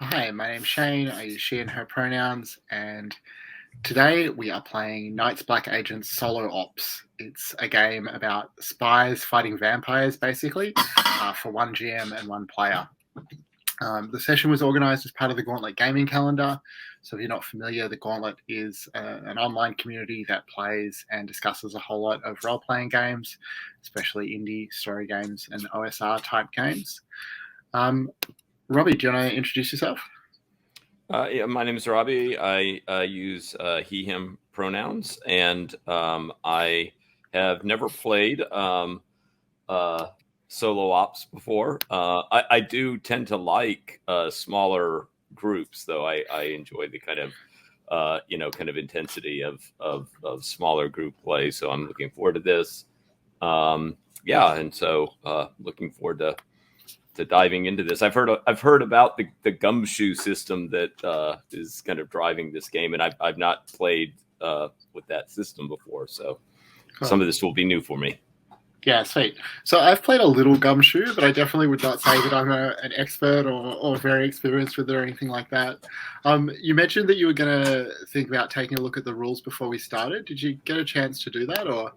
Hi, my name's Shane. I use she and her pronouns, and today we are playing Knights Black Agents Solo Ops. It's a game about spies fighting vampires, basically, for one GM and one player. The session was organised as part of the Gauntlet Gaming Calendar. So, if you're not familiar, the Gauntlet is an online community that plays and discusses a whole lot of role playing games, especially indie story games and OSR type games. Robbie, do you want to introduce yourself? Yeah, my name is Robbie. I use he, him pronouns, and I have never played solo ops before. I do tend to like smaller groups, though. I enjoy the kind of intensity of smaller group play. So I'm looking forward to this. And so looking forward to diving into this. I've heard about the gumshoe system that is kind of driving this game, and I've not played with that system before, so some of this will be new for me. Yeah, sweet. So I've played a little gumshoe, but I definitely would not say that I'm an expert or very experienced with it or anything like that. You mentioned that you were going to think about taking a look at the rules before we started. Did you get a chance to do that, or?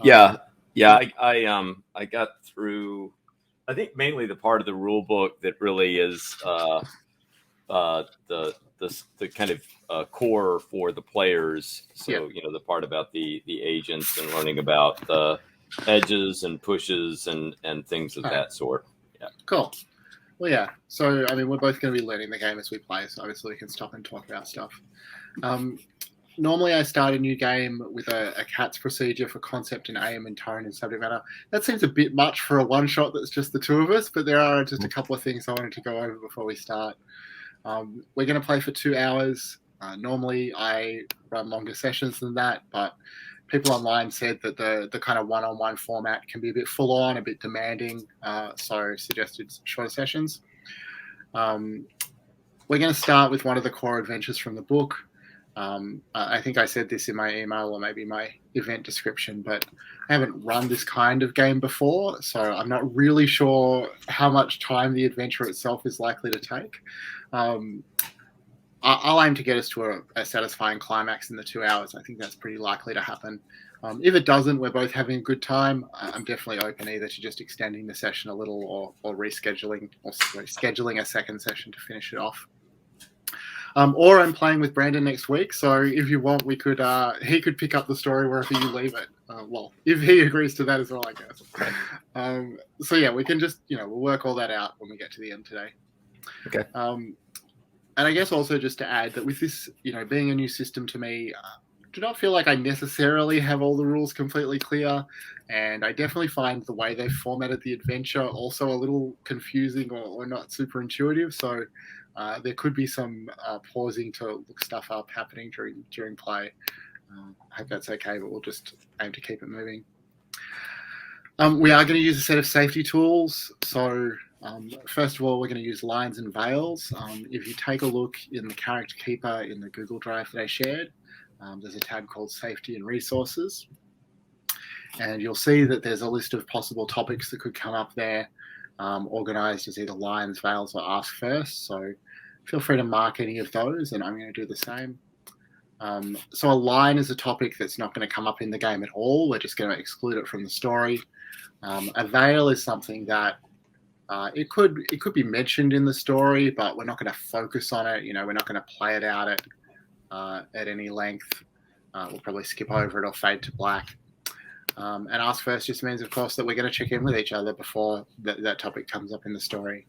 Yeah. I got through. I think mainly the part of the rule book that really is the kind of core for the players. So the part about the agents and learning about the edges and pushes and things of that sort. Yeah. Cool. Well, yeah. So I mean, we're both going to be learning the game as we play. So obviously, we can stop and talk about stuff. Normally, I start a new game with a CATS procedure for concept and aim and tone and subject matter. That seems a bit much for a one-shot that's just the two of us, but there are just a couple of things I wanted to go over before we start. We're going to play for 2 hours. Normally, I run longer sessions than that, but people online said that the kind of one-on-one format can be a bit full-on, a bit demanding, so suggested shorter sessions. We're going to start with one of the core adventures from the book. I think I said this in my email or maybe my event description, but I haven't run this kind of game before, so I'm not really sure how much time the adventure itself is likely to take. I'll aim to get us to a satisfying climax in the 2 hours. I think that's pretty likely to happen. If it doesn't, we're both having a good time. I'm definitely open either to just extending the session a little or rescheduling or scheduling a second session to finish it off. Or I'm playing with Brandon next week, so if you want, he could pick up the story wherever you leave it. Well, if he agrees to that as well, I guess. So yeah, we can just we'll work all that out when we get to the end today. Okay. And I guess also just to add that with this, being a new system to me, do not feel like I necessarily have all the rules completely clear, and I definitely find the way they've formatted the adventure also a little confusing or not super intuitive. So. There could be some pausing to look stuff up happening during play. I hope that's okay, but we'll just aim to keep it moving. We are going to use a set of safety tools. So first of all, we're going to use lines and veils. If you take a look in the Character Keeper in the Google Drive that I shared, there's a tab called Safety and Resources. And you'll see that there's a list of possible topics that could come up there. Organised as either lines, veils, or ask first. So feel free to mark any of those, and I'm going to do the same. So a line is a topic that's not going to come up in the game at all. We're just going to exclude it from the story. A veil is something that it could be mentioned in the story, but we're not going to focus on it. We're not going to play it out at any length. We'll probably skip over it or fade to black. And ask first just means, of course, that we're going to check in with each other before that topic comes up in the story.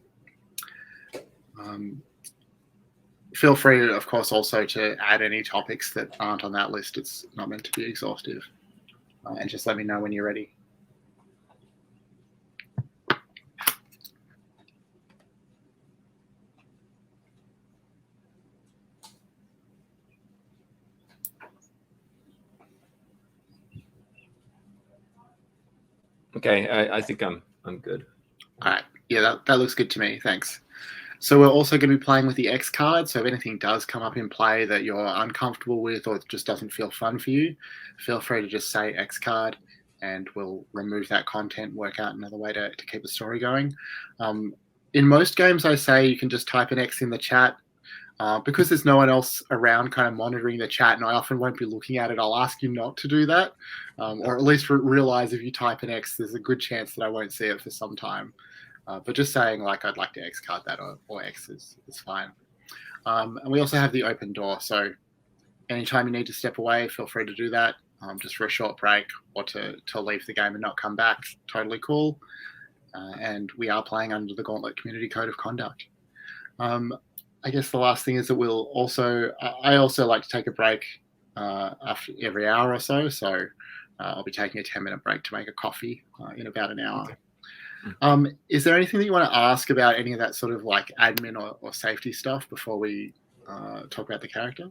Feel free, of course, also to add any topics that aren't on that list. It's not meant to be exhaustive. And just let me know when you're ready. Okay, I think I'm good. All right. Yeah, that looks good to me. Thanks. So we're also going to be playing with the X card. So if anything does come up in play that you're uncomfortable with or it just doesn't feel fun for you, feel free to just say X card and we'll remove that content, work out another way to keep the story going. in most games, I say you can just type an X in the chat. Because there's no one else around kind of monitoring the chat, and I often won't be looking at it, I'll ask you not to do that, or at least realize if you type an X, there's a good chance that I won't see it for some time. But just saying, like, I'd like to X card that, or X is fine. And we also have the open door, so anytime you need to step away, feel free to do that, just for a short break, or to leave the game and not come back. Totally cool. And we are playing under the Gauntlet Community Code of Conduct. I guess the last thing is that I also like to take a break after every hour or so. So I'll be taking a 10-minute break to make a coffee in about an hour. Okay. Is there anything that you want to ask about any of that sort of like admin or safety stuff before we talk about the character?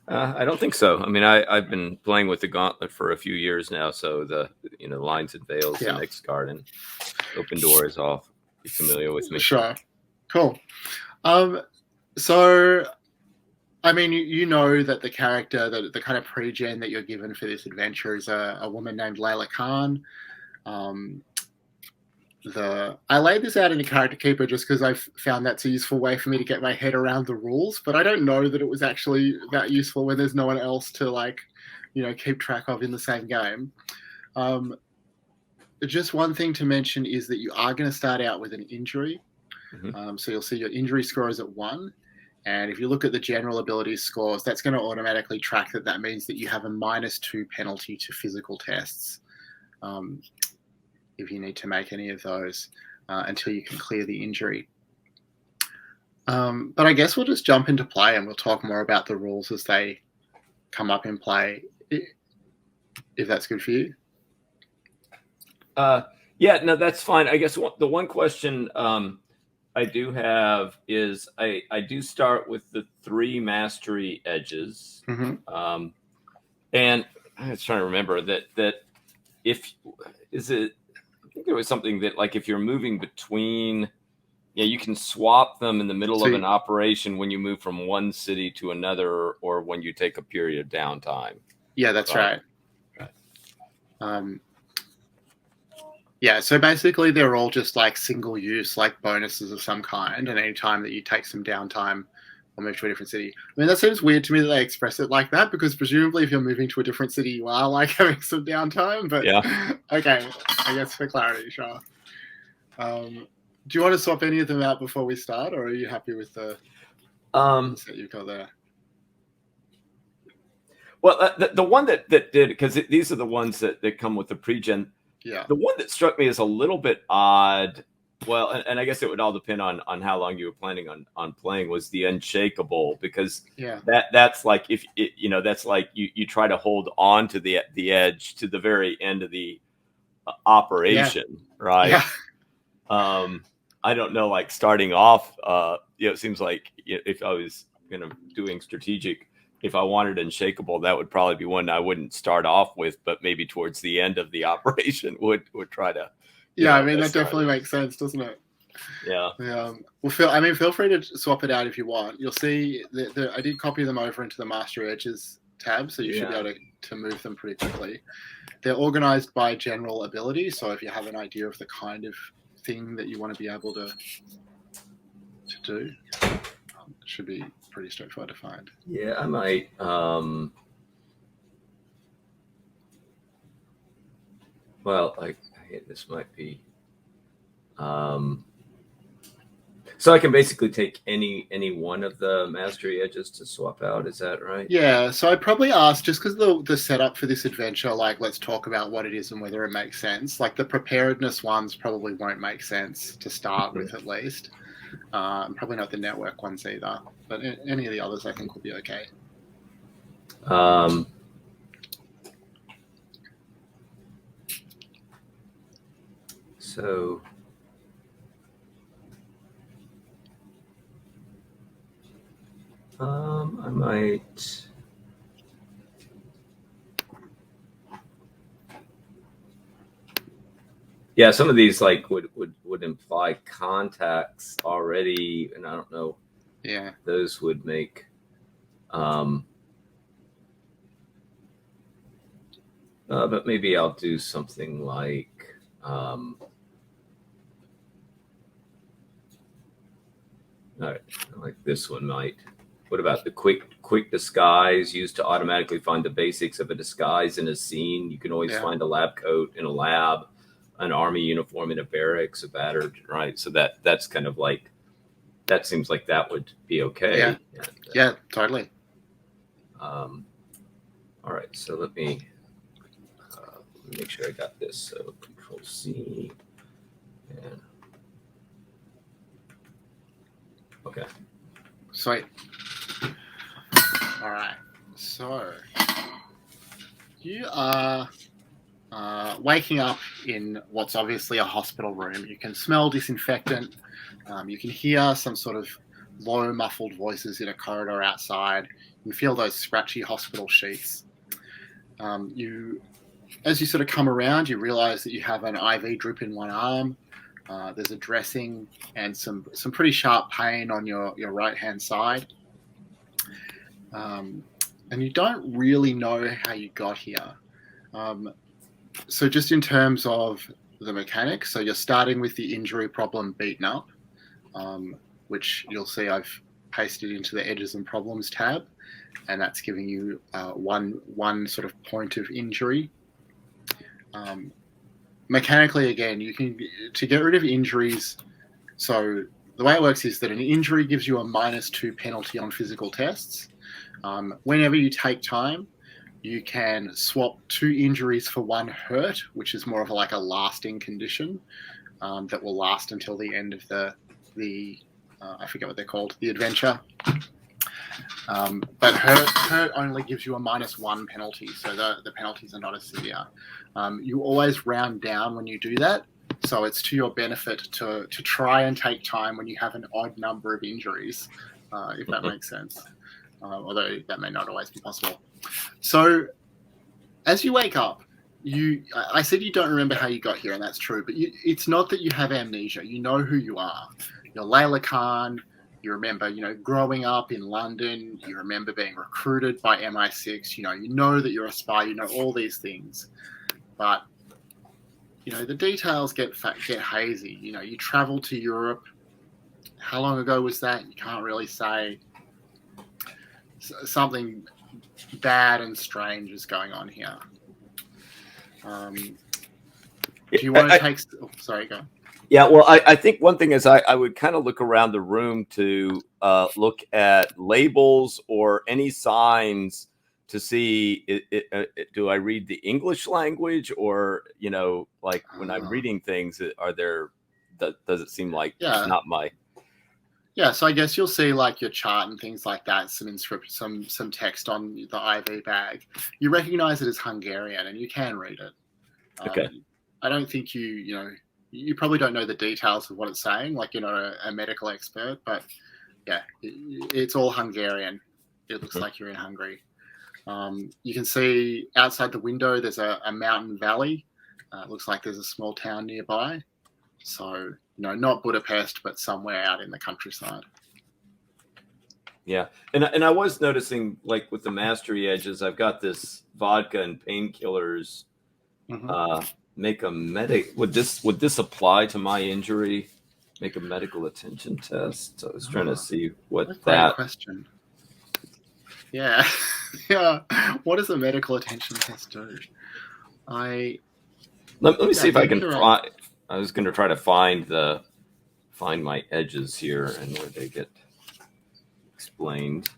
I don't think so. I mean, I've been playing with the Gauntlet for a few years now, so the lines and veils, the next card, and open door is all familiar with me. Sure, cool. So, I mean, you know that the character, the kind of pre-gen that you're given for this adventure is a woman named Leyla Khan. I laid this out in a character keeper just because I've found that's a useful way for me to get my head around the rules, but I don't know that it was actually that useful when there's no one else to keep track of in the same game. Just one thing to mention is that you are going to start out with an injury. Mm-hmm. So you'll see your injury score is at 1. And if you look at the general abilities scores, that's going to automatically track that. That means that you have a -2 penalty to physical tests if you need to make any of those until you can clear the injury. But I guess we'll just jump into play and we'll talk more about the rules as they come up in play, if that's good for you. Yeah, no, that's fine. I guess the one question I do have is I do start with the 3 mastery edges. Mm-hmm. And I was trying to remember that I think there was something that, like, if you're moving between, you can swap them in the middle of an operation when you move from one city to another, or when you take a period of downtime. Yeah, that's right. Yeah, so basically they're all just like single use, like bonuses of some kind, and any time that you take some downtime or move to a different city. I mean, that seems weird to me that they express it like that, because presumably if you're moving to a different city, you are like having some downtime, but yeah. Okay, I guess for clarity, sure. Do you want to swap any of them out before we start, or are you happy with the set you've got there? Well, the one that did, because these are the ones that come with the pre-gen. Yeah. The one that struck me as a little bit odd, well, and I guess it would all depend on how long you were planning on playing, was the unshakable, because that's like, if that's like you try to hold on to the edge to the very end of the operation, right? Yeah. I don't know, like starting off, it seems like if I was doing strategic, if I wanted unshakable, that would probably be one I wouldn't start off with, but maybe towards the end of the operation would try to. Yeah, I mean, that definitely makes sense, doesn't it? Yeah. Well, feel free to swap it out if you want. You'll see I did copy them over into the Master Edges tab, so you should be able to move them pretty quickly. They're organized by general ability, so if you have an idea of the kind of thing that you want to be able to do, it should be pretty straightforward to find. Yeah, I might. Well, this might be. So I can basically take any one of the mastery edges to swap out. Is that right? Yeah. So I'd probably ask, just because the setup for this adventure, like, let's talk about what it is and whether it makes sense. Like, the preparedness ones probably won't make sense to start with, at least. Probably not the network ones either, but any of the others I think will be okay. So I might. Yeah, some of these would imply contacts already, and I don't know. Yeah, those would make. But maybe I'll do something like. All right, like this one might. What about the quick disguise used to automatically find the basics of a disguise in a scene? You can always find a lab coat in a lab, an army uniform in a barracks, a battered, right? So that's kind of like, that seems like that would be okay. Yeah, and, yeah, totally. All right, so let me make sure I got this. So Control C, and okay. Sweet. All right. So you are waking up in what's obviously a hospital room. You can smell disinfectant. You can hear some sort of low, muffled voices in a corridor outside. You feel those scratchy hospital sheets. As you sort of come around, you realize that you have an IV drip in one arm. There's a dressing and some pretty sharp pain on your right-hand side. And you don't really know how you got here. So just in terms of the mechanics, so you're starting with the injury problem beaten up, which you'll see I've pasted into the edges and problems tab, and that's giving you one sort of point of injury. Mechanically, again, you can, to get rid of injuries, so the way it works is that an injury gives you a -2 penalty on physical tests. Whenever you take time, you can swap 2 injuries for 1 hurt, which is more of like a lasting condition that will last until the end of the I forget what they're called, the adventure. But hurt only gives you a -1 penalty, so the penalties are not as severe. You always round down when you do that, so it's to your benefit to try and take time when you have an odd number of injuries, if that makes sense. Although that may not always be possible. So as you wake up, I said you don't remember how you got here, and that's true, but it's not that you have amnesia. You know who you are. You're Leyla Khan. You remember, growing up in London. You remember being recruited by MI6. You know that you're a spy. You know all these things. But, the details get hazy. You travel to Europe. How long ago was that? You can't really say. Something bad and strange is going on here. Do you want to take... Oh, sorry, go. Yeah, well, I think one thing is I would kind of look around the room to look at labels or any signs to see, do I read the English language, or, like when I'm reading things, does it seem like it's not my... Yeah, so I guess you'll see like your chart and things like that, some text on the IV bag. You recognize it as Hungarian, and you can read it. Okay. I don't think you probably don't know the details of what it's saying, like you're not a medical expert, but yeah, it's all Hungarian. It looks like you're in Hungary. You can see outside the window there's a mountain valley. It looks like there's a small town nearby. So, not Budapest, but somewhere out in the countryside. Yeah. And I was noticing, like with the mastery edges, I've got this vodka and painkillers. Make a would this apply to my injury? Make a medical attention test. So I was trying to see what that question. Yeah. Yeah. What does a medical attention test do? Let me see if I can find. I was going to try to find my edges here and where they get explained.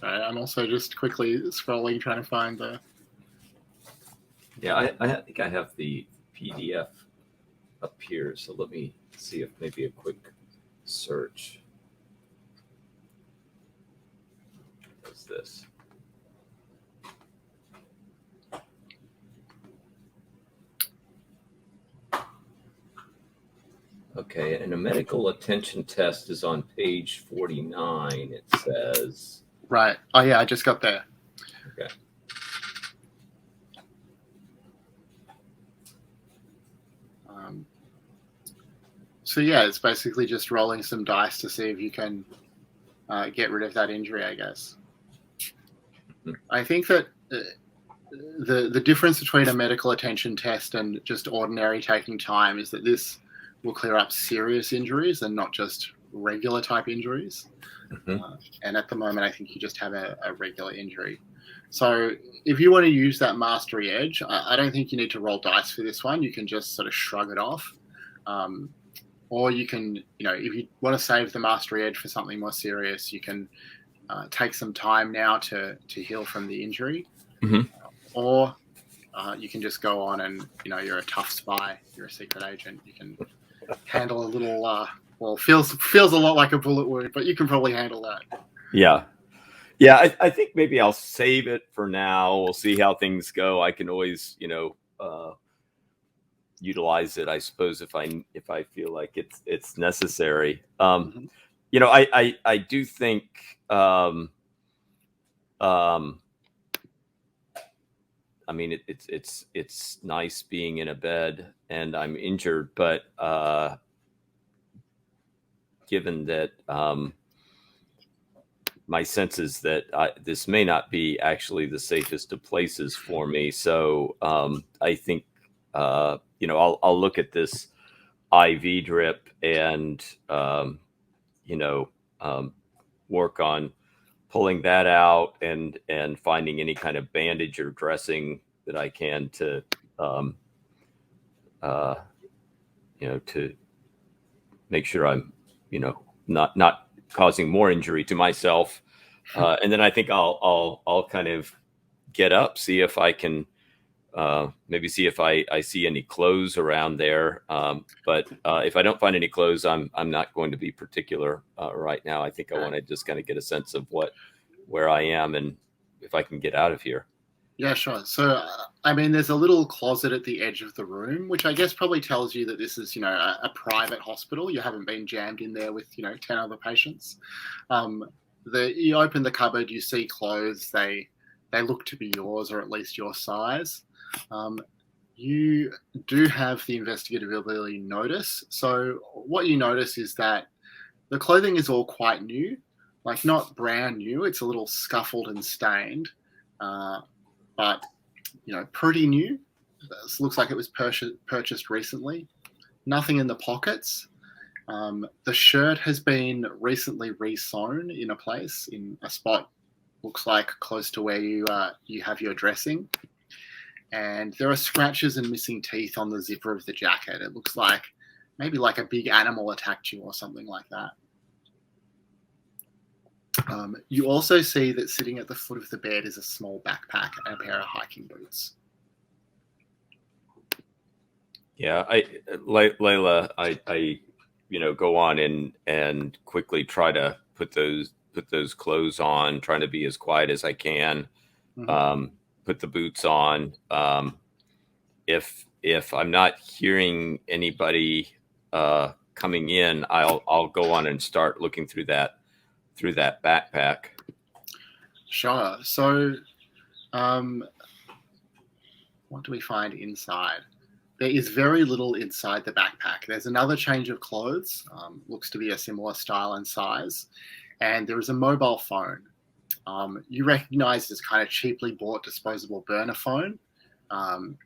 I'm also just quickly scrolling, trying to find the... Yeah, I think I have the PDF up here, so let me see if maybe a quick search does this. Okay, and a medical attention test is on page 49, it says. Right. Oh, yeah, I just got there. Okay. So, yeah, it's basically just rolling some dice to see if you can get rid of that injury, I guess. I think that the difference between a medical attention test and just ordinary taking time is that this will clear up serious injuries and not just regular type injuries. And at the moment, I think you just have a regular injury. So if you want to use that mastery edge, I don't think you need to roll dice for this one. You can just sort of shrug it off. Or you can, if you want to save the mastery edge for something more serious, you can take some time now to heal from the injury. Or you can just go on and, you're a tough spy, you're a secret agent. You can handle a little, feels a lot like a bullet wound, but you can probably handle that. Yeah. I think maybe I'll save it for now. We'll see how things go. I can always, utilize it, I suppose, if I feel like it's necessary. I do think I mean, it's nice being in a bed and I'm injured, but given that my sense is that this may not be actually the safest of places for me. So I think, I'll look at this IV drip and, work on pulling that out and finding any kind of bandage or dressing that I can to, to make sure I'm, not causing more injury to myself. And then I think I'll kind of get up, see if I can, maybe see if I see any clothes around there. But if I don't find any clothes, I'm not going to be particular right now. I think I want to just kind of get a sense of where I am and if I can get out of here. Yeah, sure. So, there's a little closet at the edge of the room, which I guess probably tells you that this is, a private hospital. You haven't been jammed in there with, 10 other patients. You open the cupboard, you see clothes. They look to be yours, or at least your size. You do have the investigative ability notice. So what you notice is that the clothing is all quite new, like not brand new. It's a little scuffled and stained, but pretty new. This looks like it was purchased recently. Nothing in the pockets. The shirt has been recently re-sewn in a place, in a spot looks like close to where you have your dressing. And there are scratches and missing teeth on the zipper of the jacket. It looks like maybe like a big animal attacked you or something like that. You also see that sitting at the foot of the bed is a small backpack and a pair of hiking boots. Yeah, Leyla, I go on and quickly try to put those clothes on, trying to be as quiet as I can. Put the boots on. If I'm not hearing anybody coming in, I'll go on and start looking through that backpack. Sure. So, what do we find inside? There is very little inside the backpack. There's another change of clothes, looks to be a similar style and size, and there is a mobile phone. You recognize this kind of cheaply bought disposable burner phone.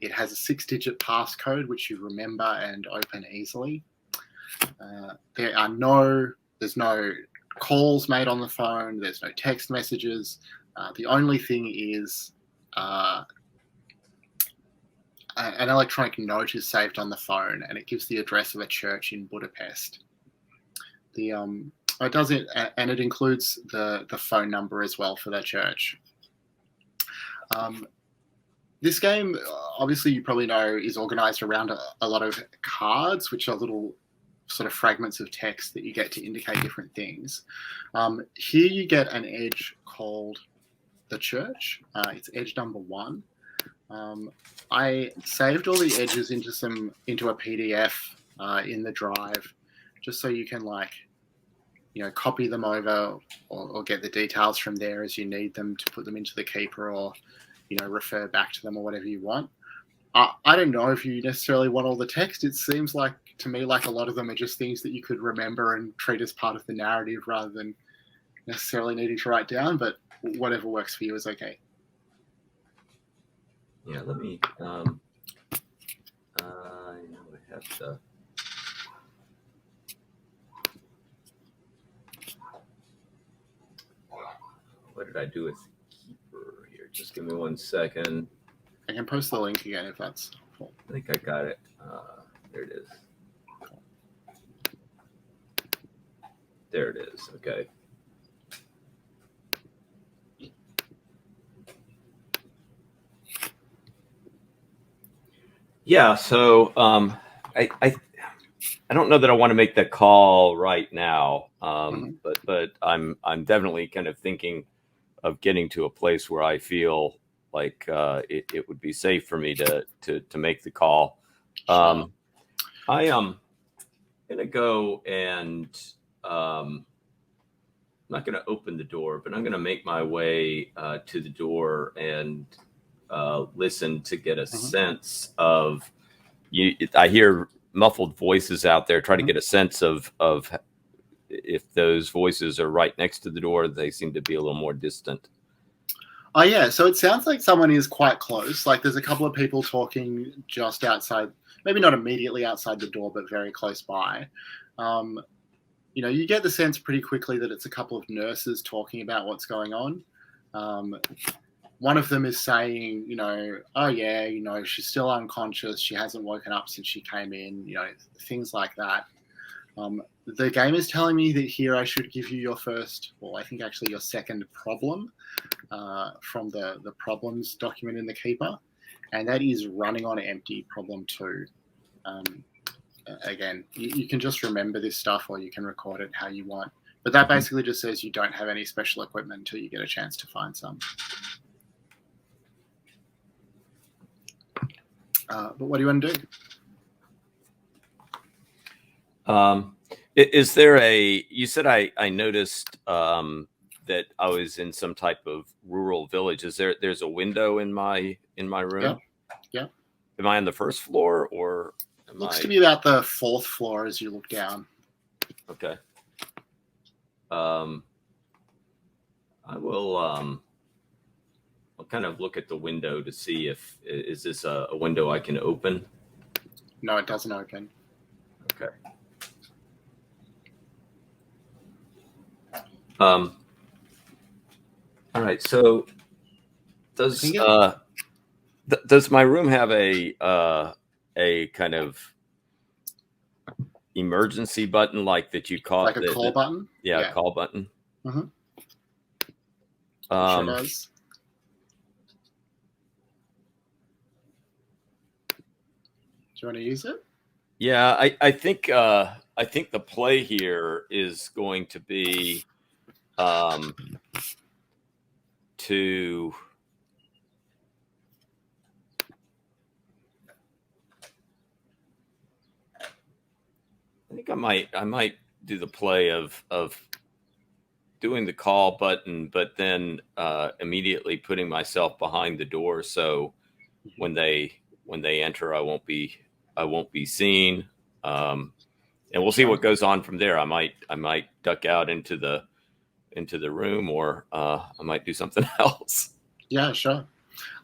It has a 6-digit passcode, which you remember and open easily. There's no calls made on the phone. There's no text messages. The only thing is an electronic note is saved on the phone, and it gives the address of a church in Budapest. It does it, and it includes the phone number as well for that church. This game, obviously, you probably know, is organized around a lot of cards, which are little sort of fragments of text that you get to indicate different things. Here you get an edge called the church. It's edge number 1. I saved all the edges into a PDF in the drive, just so you can copy them over or get the details from there as you need them to put them into the keeper, or refer back to them, or whatever you want. I don't know if you necessarily want all the text. It seems to me like a lot of them are just things that you could remember and treat as part of the narrative rather than necessarily needing to write down, but whatever works for you is okay. Yeah, let me. I know I have to. What did I do with keeper here? Just give me 1 second. I can post the link again if that's helpful. I think I got it. There it is. There it is. Okay. Yeah. So I don't know that I want to make that call right now, but I'm definitely kind of thinking of getting to a place where I feel like it would be safe for me to make the call. Sure. I am gonna go and I'm not gonna open the door, but I'm gonna make my way to the door and listen to get a sense of you. I hear muffled voices out there. Try to get a sense of if those voices are right next to the door. They seem to be a little more distant. Oh yeah, so it sounds like someone is quite close. Like there's a couple of people talking just outside, maybe not immediately outside the door, but very close by. You know, you get the sense pretty quickly that it's a couple of nurses talking about what's going on. One of them is saying, you know, oh yeah, you know, she's still unconscious. She hasn't woken up since she came in, you know, things like that. The game is telling me that here I should give you your first, well, I think actually your second problem from the problems document in the Keeper, and that is running on empty, problem 2. Again, you can just remember this stuff or you can record it how you want. But that basically just says you don't have any special equipment until you get a chance to find some. But what do you want to do? Is there a? You said I noticed that I was in some type of rural village. There's a window in my room? Yeah. Am I on the first floor or? Looks to be about the 4th floor as you look down. Okay. I will. I'll kind of look at the window to see if is this a window I can open. No, it doesn't open. Okay. All right. So does my room have a kind of emergency button like that you call like a call button? Yeah, call button. Sure does. Do you want to use it? Yeah, I think the play here is going to be to I think I might do the play of doing the call button, but then immediately putting myself behind the door, so when they enter, I won't be seen. And we'll see what goes on from there. I might duck out into the room, or I might do something else. Yeah, sure.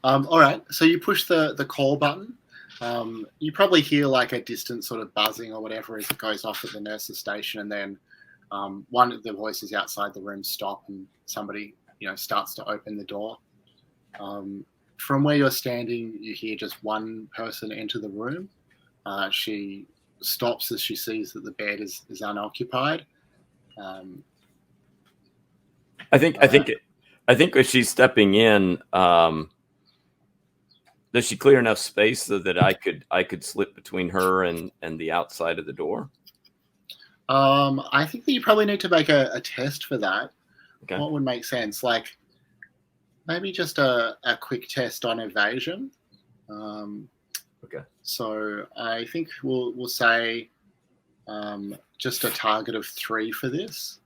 All right. So you push the call button. You probably hear like a distant sort of buzzing or whatever as it goes off at the nurse's station, and then one of the voices outside the room stop, and somebody, you know, starts to open the door. From where you're standing, you hear just one person enter the room. She stops as she sees that the bed is unoccupied. I think if she's stepping in, does she clear enough space so that I could slip between her and the outside of the door? I think that you probably need to make a test for that. Okay. What would make sense? Like maybe just a quick test on evasion. Okay. So I think we'll say just a target of 3 for this.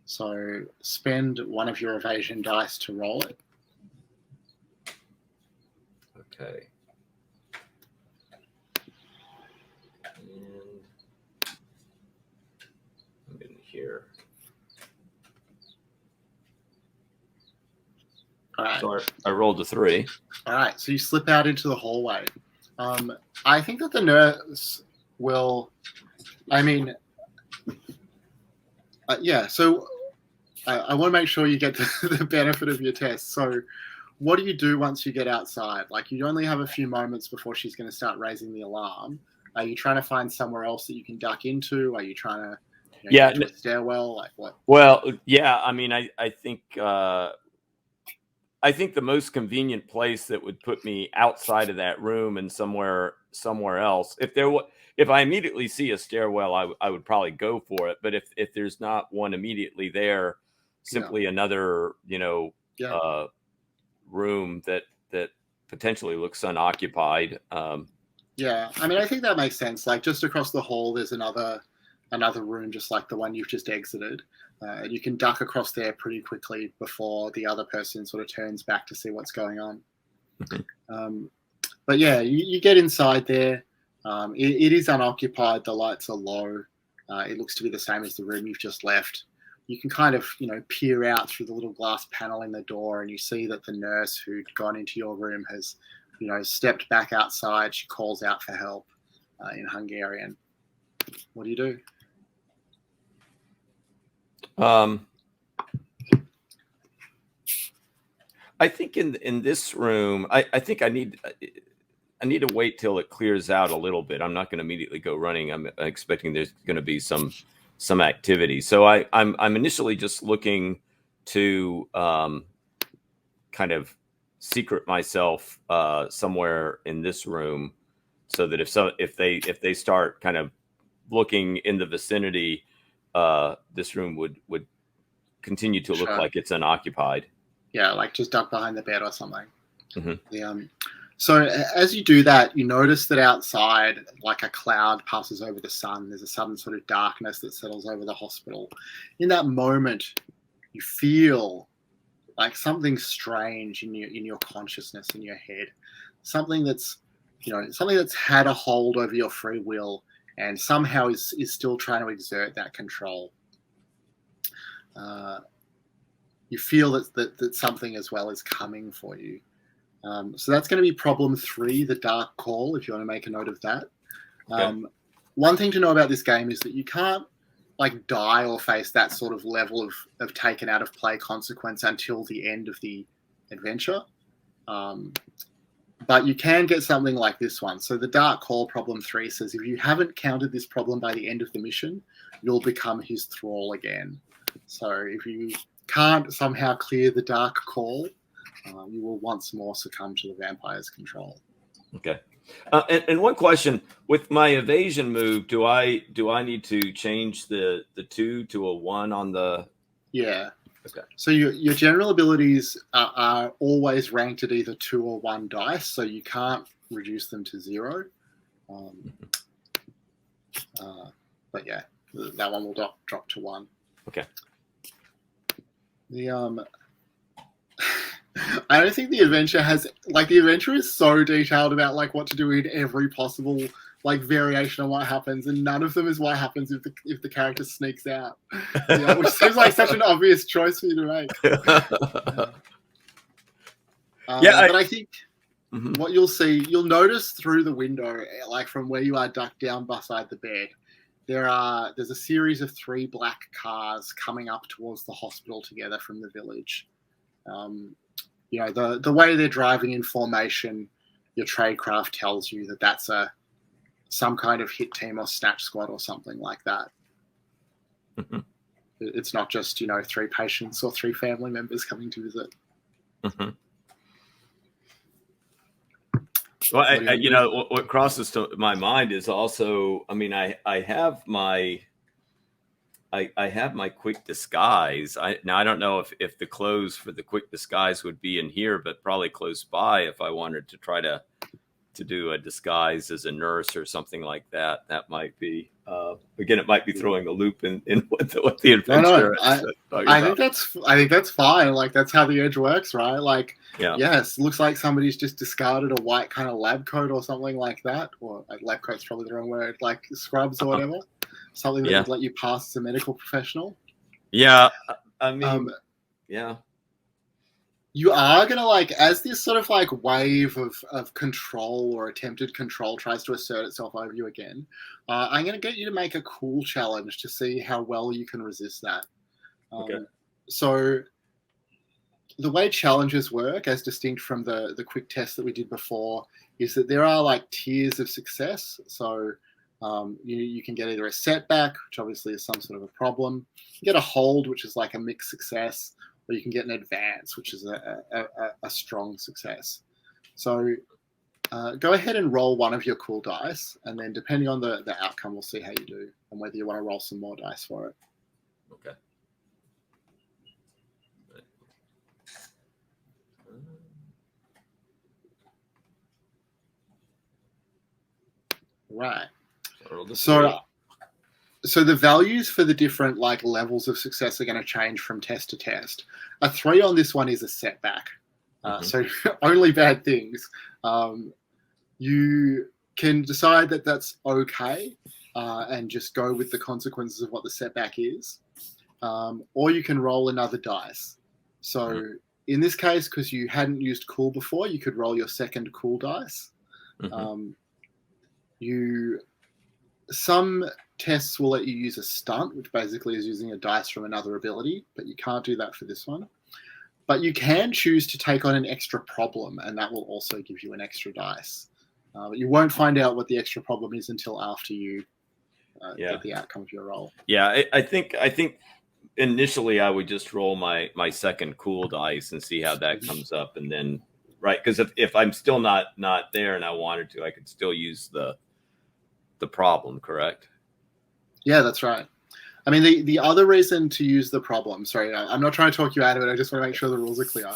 So spend one of your evasion dice to roll it. Okay. And I'm in here. All right. So I rolled a 3. All right. So you slip out into the hallway. I think that the nurse will. I mean, yeah. So I want to make sure you get the benefit of your test. So, what do you do once you get outside? Like, you only have a few moments before she's going to start raising the alarm. Are you trying to find somewhere else that you can duck into? Are you trying to get to a stairwell? Like what? Well, yeah. I mean, I think the most convenient place that would put me outside of that room and somewhere else. If I immediately see a stairwell, I would probably go for it. But if there's not one immediately there, simply another room that potentially looks unoccupied. Yeah, I mean, I think that makes sense. Like, just across the hall, there's another room, just like the one you've just exited. You can duck across there pretty quickly before the other person sort of turns back to see what's going on. But yeah, you get inside there. It is unoccupied. The lights are low. It looks to be the same as the room you've just left. You can kind of, peer out through the little glass panel in the door, and you see that the nurse who'd gone into your room has, stepped back outside. She calls out for help in Hungarian. What do you do? I think in this room, I think I need to wait till it clears out a little bit. I'm not going to immediately go running. I'm expecting there's going to be some activity. So I'm initially just looking to kind of secret myself somewhere in this room, so that if they start kind of looking in the vicinity, this room would continue to look like it's unoccupied. Yeah, like just duck behind the bed or something. So as you do that, you notice that outside, like a cloud passes over the sun. There's a sudden sort of darkness that settles over the hospital. In that moment, you feel like something strange in your consciousness, in your head. Something that's had a hold over your free will and somehow is still trying to exert that control. You feel that something as well is coming for you. So that's going to be problem 3, the dark call, if you want to make a note of that. Okay. One thing to know about this game is that you can't die or face that sort of level of taken out of play consequence until the end of the adventure. But you can get something like this one. So the dark call, problem 3, says if you haven't countered this problem by the end of the mission, you'll become his thrall again. So if you can't somehow clear the dark call, you will once more succumb to the vampire's control. Okay. And one question, with my evasion move, do I need to change the 2 to a 1 on the? Yeah. Okay. So your general abilities are always ranked at either 2 or 1 dice, so you can't reduce them to 0. But yeah, that one will drop to 1. Okay. I don't think the adventure has the adventure is so detailed about what to do in every possible variation of what happens, and none of them is what happens if the character sneaks out. Which seems like such an obvious choice for you to make. But I think what you'll notice through the window, from where you are ducked down beside the bed, there's a series of 3 black cars coming up towards the hospital together from the village. The way they're driving in formation, your tradecraft tells you that that's some kind of hit team or snatch squad or something like that. It's not just 3 patients or 3 family members coming to visit. Well, what crosses to my mind is also, I mean, I have my quick disguise. I don't know if the clothes for the quick disguise would be in here, but probably close by if I wanted to try to do a disguise as a nurse or something like that. That might be again, it might be throwing a loop in what the adventure. I think that's fine. That's how the edge works, right? Yes, looks like somebody's just discarded a white kind of lab coat or something like that. Or lab coat's probably the wrong word. Scrubs or whatever. Something that would let you pass as a medical professional. Yeah, I mean, yeah. You are going to, like, as this sort of like wave of control or attempted control tries to assert itself over you again, I'm going to get you to make a cool challenge to see how well you can resist that. Okay. So the way challenges work, as distinct from the quick test that we did before, is that there are like tiers of success. So you can get either a setback, which obviously is some sort of a problem. You get a hold, which is like a mixed success, or you can get an advance, which is a strong success. So go ahead and roll one of your cool dice, and then depending on the outcome, we'll see how you do and whether you want to roll some more dice for it. Okay. Right. So So the values for the different like levels of success are going to change from test to test. A 3 on this one is a setback. So only bad things. You can decide that that's okay and just go with the consequences of what the setback is. Or you can roll another dice. So in this case, because you hadn't used cool before, you could roll your second cool dice. Some tests will let you use a stunt, which basically is using a dice from another ability, but you can't do that for this one. But you can choose to take on an extra problem, and that will also give you an extra dice. But you won't find out what the extra problem is until after you get the outcome of your roll. Yeah, I think initially I would just roll my second cool dice and see how that comes up, and then because if I'm still not there and I wanted to, I could still use the problem, correct? Yeah, that's right. I mean, the other reason to use the problem, sorry, I'm not trying to talk you out of it, I just want to make sure the rules are clear,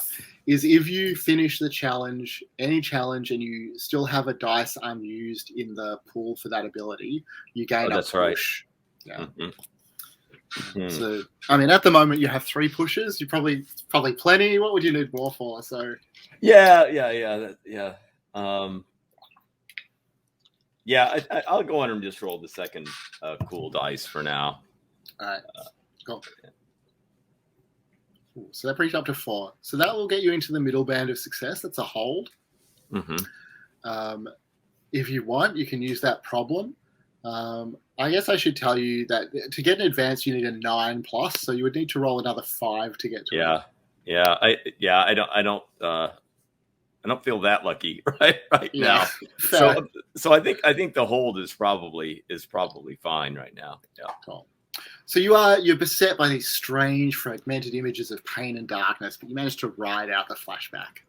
is if you finish the challenge, any challenge, and you still have a dice unused in the pool for that ability, you gain a push. Right. Yeah. So, I mean, at the moment you have 3 pushes. You probably plenty. What would you need more for? So. Yeah. I'll go on and just roll the second cool dice for now. All right. Cool. So that brings you up to 4. So that will get you into the middle band of success. That's a hold. If you want, you can use that problem. I guess I should tell you that to get an advance, you need a 9+. So you would need to roll another 5 to get to it. I don't feel that lucky right now. Fair. So I think the hold is probably fine right now. Yeah. Cool. So you're beset by these strange fragmented images of pain and darkness, but you manage to ride out the flashback.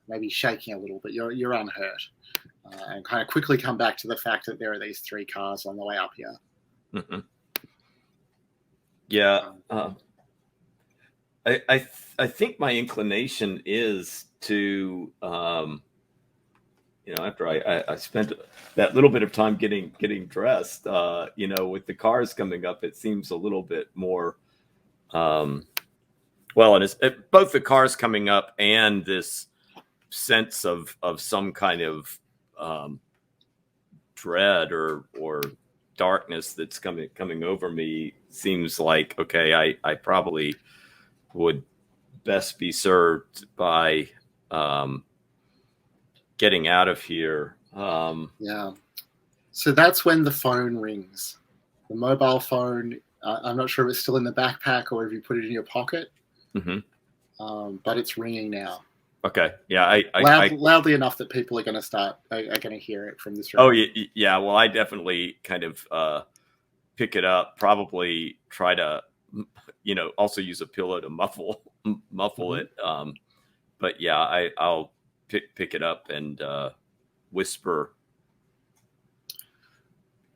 Maybe shaking a little, but you're unhurt, and kind of quickly come back to the fact that there are these 3 cars on the way up here. Yeah. I think my inclination is to after I spent that little bit of time getting dressed, with the cars coming up, it seems a little bit more and it's both the cars coming up and this sense of some kind of dread or darkness that's coming over me seems like, okay, I probably would best be served by getting out of here. Yeah. So that's when the phone rings. The mobile phone, I'm not sure if it's still in the backpack or if you put it in your pocket, but it's ringing now. Okay. Yeah. Loudly enough that people are going to hear it from this room. Oh, yeah. Well, I definitely kind of pick it up, probably try to, also use a pillow to muffle it. But yeah, I'll pick it up and whisper.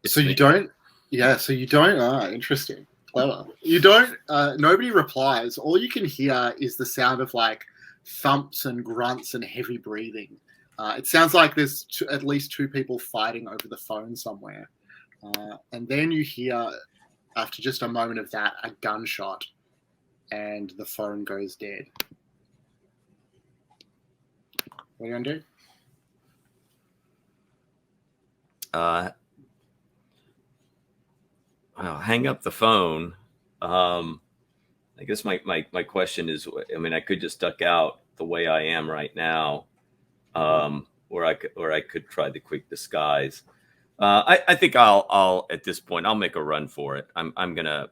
So you don't. Interesting. Clever. You don't. Nobody replies. All you can hear is the sound of like thumps and grunts and heavy breathing. It sounds like there's at least 2 people fighting over the phone somewhere. And then you hear, after just a moment of that, a gunshot, and the phone goes dead. What are you going to do? I'll hang up the phone. I I guess my question is, I mean, I could just duck out the way I am right now, or I could try the quick disguise. I think I'll at this point I'll make a run for it. I'm gonna,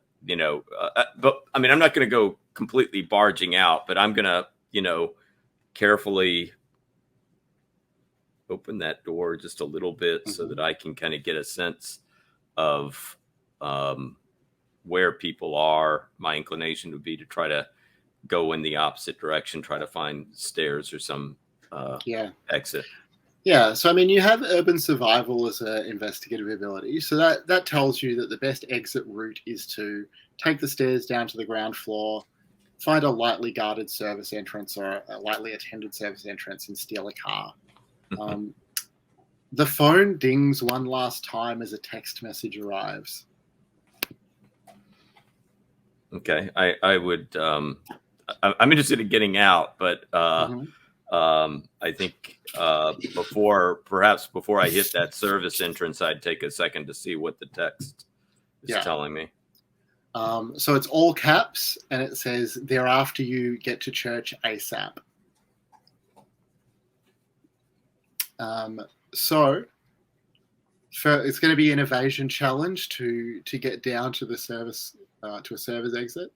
but I mean I'm not gonna go completely barging out, but I'm gonna, carefully open that door just a little bit so that I can kind of get a sense of where people are. My inclination would be to try to go in the opposite direction, try to find stairs or some exit. Yeah, so I mean, you have urban survival as an investigative ability, so that tells you that the best exit route is to take the stairs down to the ground floor, find a lightly guarded service entrance or a lightly attended service entrance, and steal a car. The phone dings one last time as a text message arrives. Okay, I would. I'm interested in getting out, but I think before I hit that service entrance, I'd take a second to see what the text is telling me. So it's all caps, and it says, "Thereafter, you get to church ASAP." So it's going to be an evasion challenge to get down to the service to a server's exit.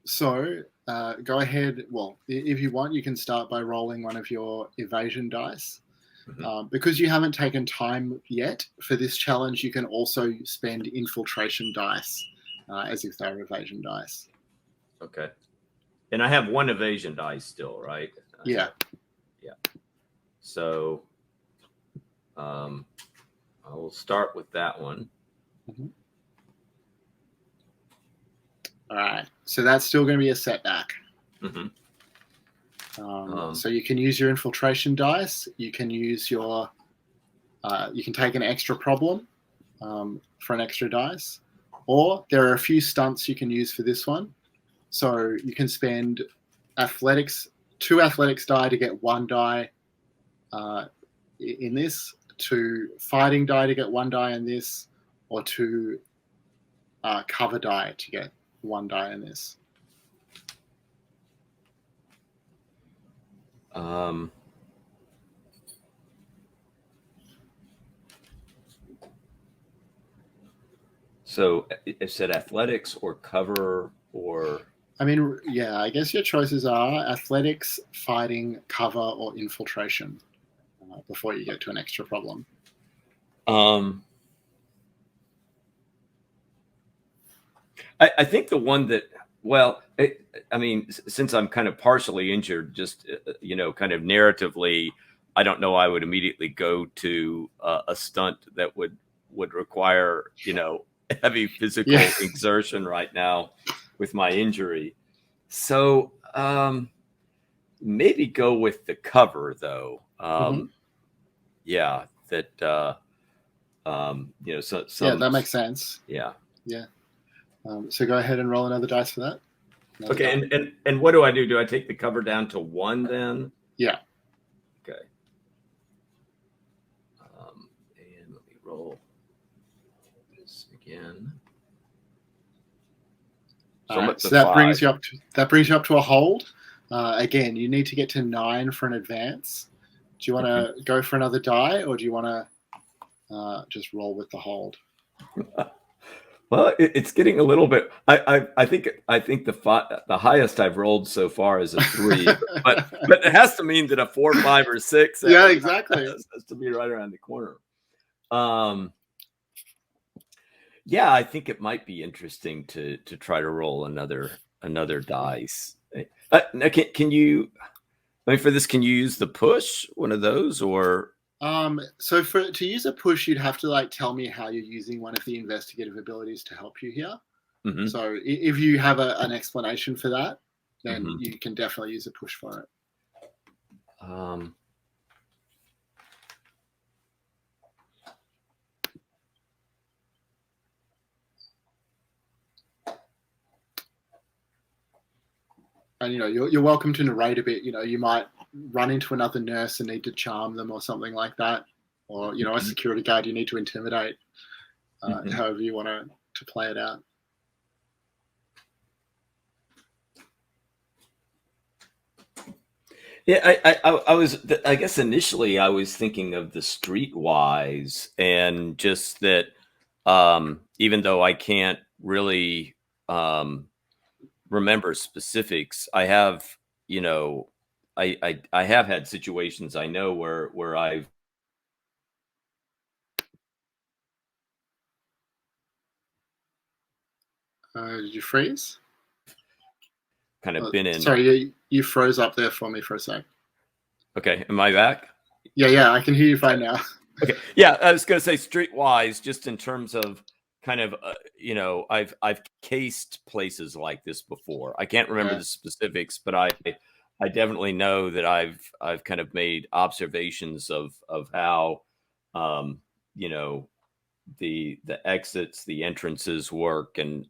So go ahead. Well, if you want, you can start by rolling one of your evasion dice. Because you haven't taken time yet for this challenge, you can also spend infiltration dice as if they're evasion dice. Okay. And I have one evasion dice still, right? Yeah. So I will start with that one. All right. So that's still going to be a setback. So you can use your infiltration dice. You can use your. You can take an extra problem for an extra dice, or there are a few stunts you can use for this one. So you can spend two athletics die to get one die in this, two fighting die to get one die in this, or two cover die to get one die in this. So it said athletics or cover or. I mean, yeah, I guess your choices are athletics, fighting, cover, or infiltration before you get to an extra problem. I think the one that, I mean, since I'm kind of partially injured, just, kind of narratively, I don't know I would immediately go to a stunt that would require, heavy physical exertion right now with my injury. So maybe go with the cover, though. Yeah, that, that makes sense. Yeah. So go ahead and roll another dice for that. Okay, and what do I do? Do I take the cover down to 1 then? Yeah. Okay. And let me roll this again. So that brings you up to a hold. Again, you need to get to 9 for an advance. Do you want to go for another die, or do you want to just roll with the hold? Well, it's getting a little bit. I think the highest I've rolled so far is a 3, but it has to mean that a 4, 5, or 6. Yeah, exactly. Has to be right around the corner. Yeah, I think it might be interesting to try to roll another dice. Now can you? I mean, for this, can you use the push, one of those, or? So to use a push, you'd have to tell me how you're using one of the investigative abilities to help you here. So if you have an explanation for that, then you can definitely use a push for it. And you're welcome to narrate a bit. You might run into another nurse and need to charm them or something like that, or a security guard you need to intimidate. However you want to play it out. Yeah, I was, I guess initially I was thinking of the streetwise, and just that, even though I can't really um, remember specifics, I have, you know, I have had situations I know where I've Did you freeze? kind of been in. Sorry, you froze up there for me for a sec. Okay, am I back? Yeah, I can hear you fine now. Okay. Yeah, I was going to say streetwise, just in terms of kind of, I've cased places like this before. I can't remember Yeah, the specifics, but I definitely know that I've kind of made observations of how, um, you know, the exits, the entrances work, and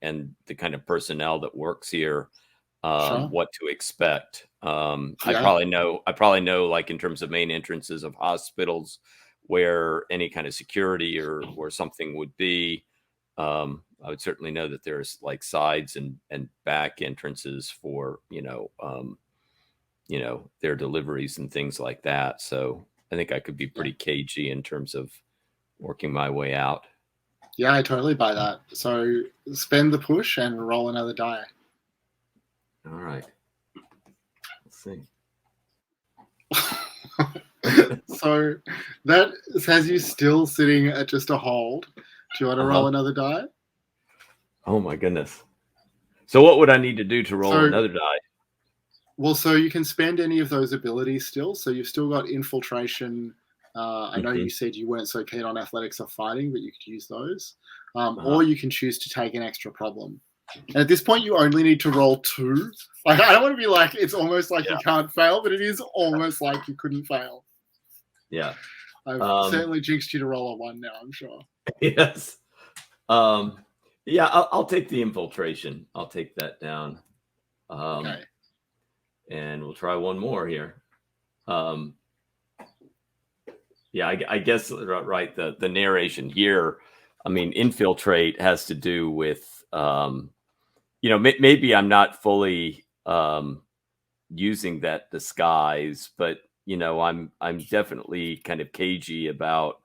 the kind of personnel that works here, sure. what to expect. Yeah, I probably know, like in terms of main entrances of hospitals, where any kind of security or something would be. I would certainly know that there's like sides and back entrances for, their deliveries and things like that. So I think I could be yeah, pretty cagey in terms of working my way out. yeah. I totally buy that. So spend the push and roll another die. All right. Let's see. So that has you still sitting at just a hold. Do you want to roll Uh-huh. another die? Oh my goodness. So what would I need to do to roll So another die? well, so you can spend any of those abilities still. So you've still got infiltration. I know Hmm. you said you weren't so keen on athletics or fighting, but you could use those. Or Uh-huh. you can choose to take an extra problem. And at this point, you only need to roll two. Like, I don't want to be like, it's almost like you Yeah. can't fail, but it is almost like you couldn't fail. Yeah. I've Um, certainly jinxed you to roll a one now, I'm sure. yes. Um, yeah, I'll take the infiltration. I'll take that down. Um, Okay. and we'll try one more here. Um, yeah, I guess right. The narration here, I mean, infiltrate has to do with, maybe I'm not fully using that disguise, but I'm definitely kind of cagey about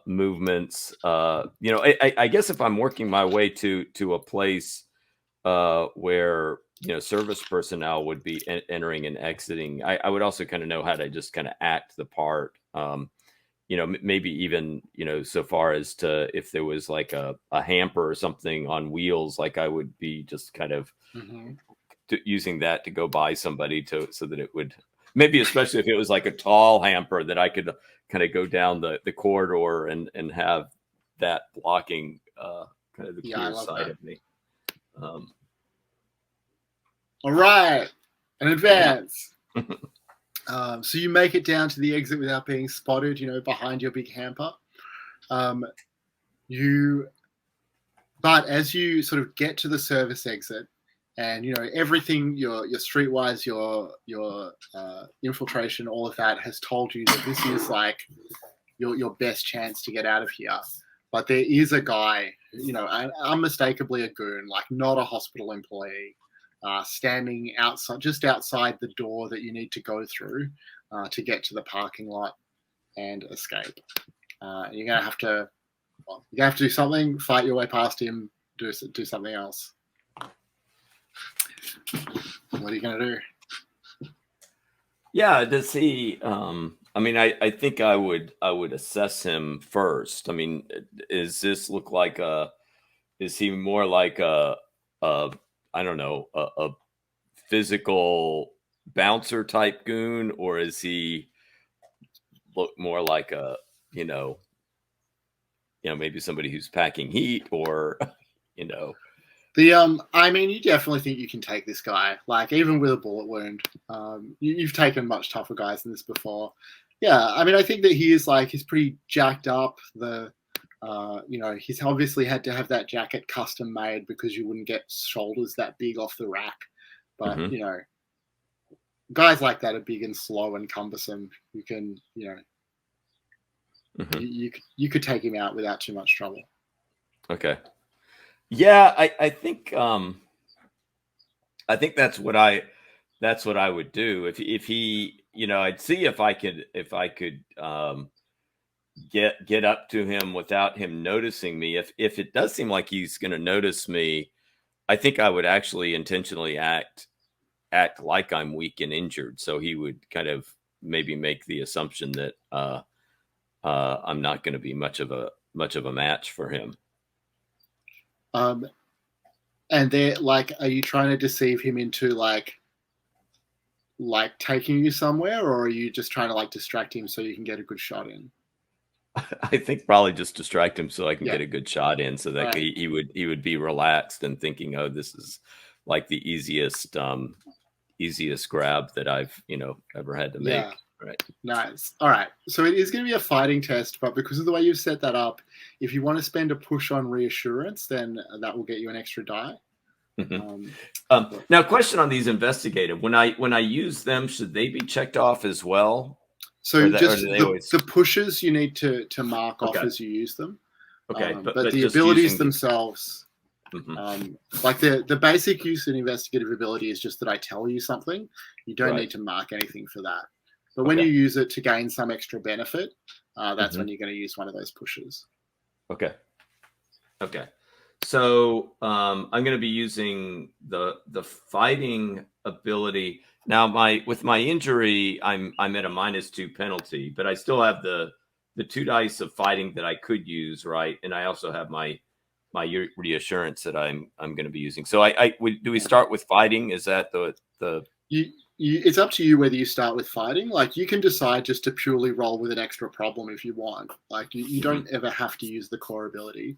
movements. I guess if I'm working my way to a place where service personnel would be entering and exiting, I would also kind of know how to just kind of act the part. Maybe even so far as to if there was like a hamper or something on wheels, like I would be just kind of Hmm. using that to go by somebody to so that it would, maybe especially if it was like a tall hamper, that I could kind of go down the corridor and have that blocking kind of the Yeah, I clear love side that. of me. Um, All right. An yeah. advance. So you make it down to the exit without being spotted, behind your big hamper. Um, you But as you sort of get to the service exit, and everything, your streetwise, your infiltration, all of that has told you that this is like your best chance to get out of here. But there is a guy, unmistakably a goon, like not a hospital employee, standing outside, just outside the door that you need to go through to get to the parking lot and escape. You're gonna have to you have to do something, fight your way past him, do something else. What are you going to do? Yeah, does he I mean, I think I would assess him first. I mean, is this look like a is he more like a I don't know, a physical bouncer type goon, or is he look more like a, you know, maybe somebody who's packing heat, or you know. I mean, you definitely think you can take this guy, like even with a bullet wound. You've taken much tougher guys than this before. Yeah, I mean, I think that he's pretty jacked up. He's obviously had to have that jacket custom made because you wouldn't get shoulders that big off the rack. But Hmm. guys like that are big and slow and cumbersome. You can, Hmm. you could take him out without too much trouble. Okay. Yeah, I think that's what that's what I would do if he, I'd see if I could get up to him without him noticing me. If it does seem like he's going to notice me, I think I would actually intentionally act like I'm weak and injured, so he would kind of maybe make the assumption that I'm not going to be much of a match for him. And they're like, are you trying to deceive him into like taking you somewhere, or are you just trying to like distract him so you can get a good shot in? I think probably just distract him so I can Yeah. get a good shot in, so that Right. he would be relaxed and thinking, oh, this is like the easiest grab that I've ever had to make. Yeah. Right. Nice. All right. So it is going to be a fighting test, but because of the way you've set that up, if you want to spend a push on reassurance, then that will get you an extra die. Now, question on these investigative: when I use them, should they be checked off as well? So just the pushes you need to mark off as you use them. Okay, but the abilities themselves, like the basic use in investigative ability is just that I tell you something. You don't need to mark anything for that. But when you use it to gain some extra benefit, that's when you're going to use one of those pushes. Okay. So I'm going to be using the fighting ability. Now with my injury, I'm at a -2 penalty, but I still have the 2 dice of fighting that I could use, right? And I also have my reassurance that I'm going to be using. So do we start with fighting? Is that the it's up to you whether you start with fighting. Like you can decide just to purely roll with an extra problem if you want. Like you don't ever have to use the core ability.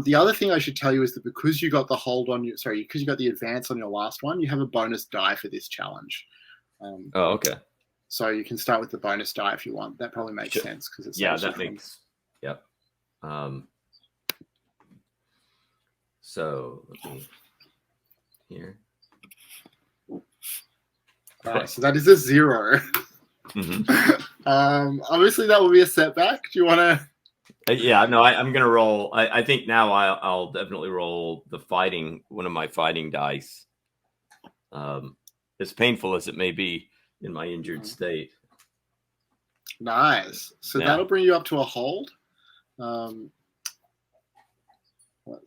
The other thing I should tell you is that because you got the because you got the advance on your last one, you have a bonus die for this challenge. okay. So you can start with the bonus die if you want. That probably makes sense because it's that makes yep. So let me here. Right, so that is a 0. Obviously, that will be a setback. Do you want to? Yeah, no, I'm going to roll. I think now I'll definitely roll one of my fighting dice. As painful as it may be in my injured state. Nice. So that'll bring you up to a hold. Let's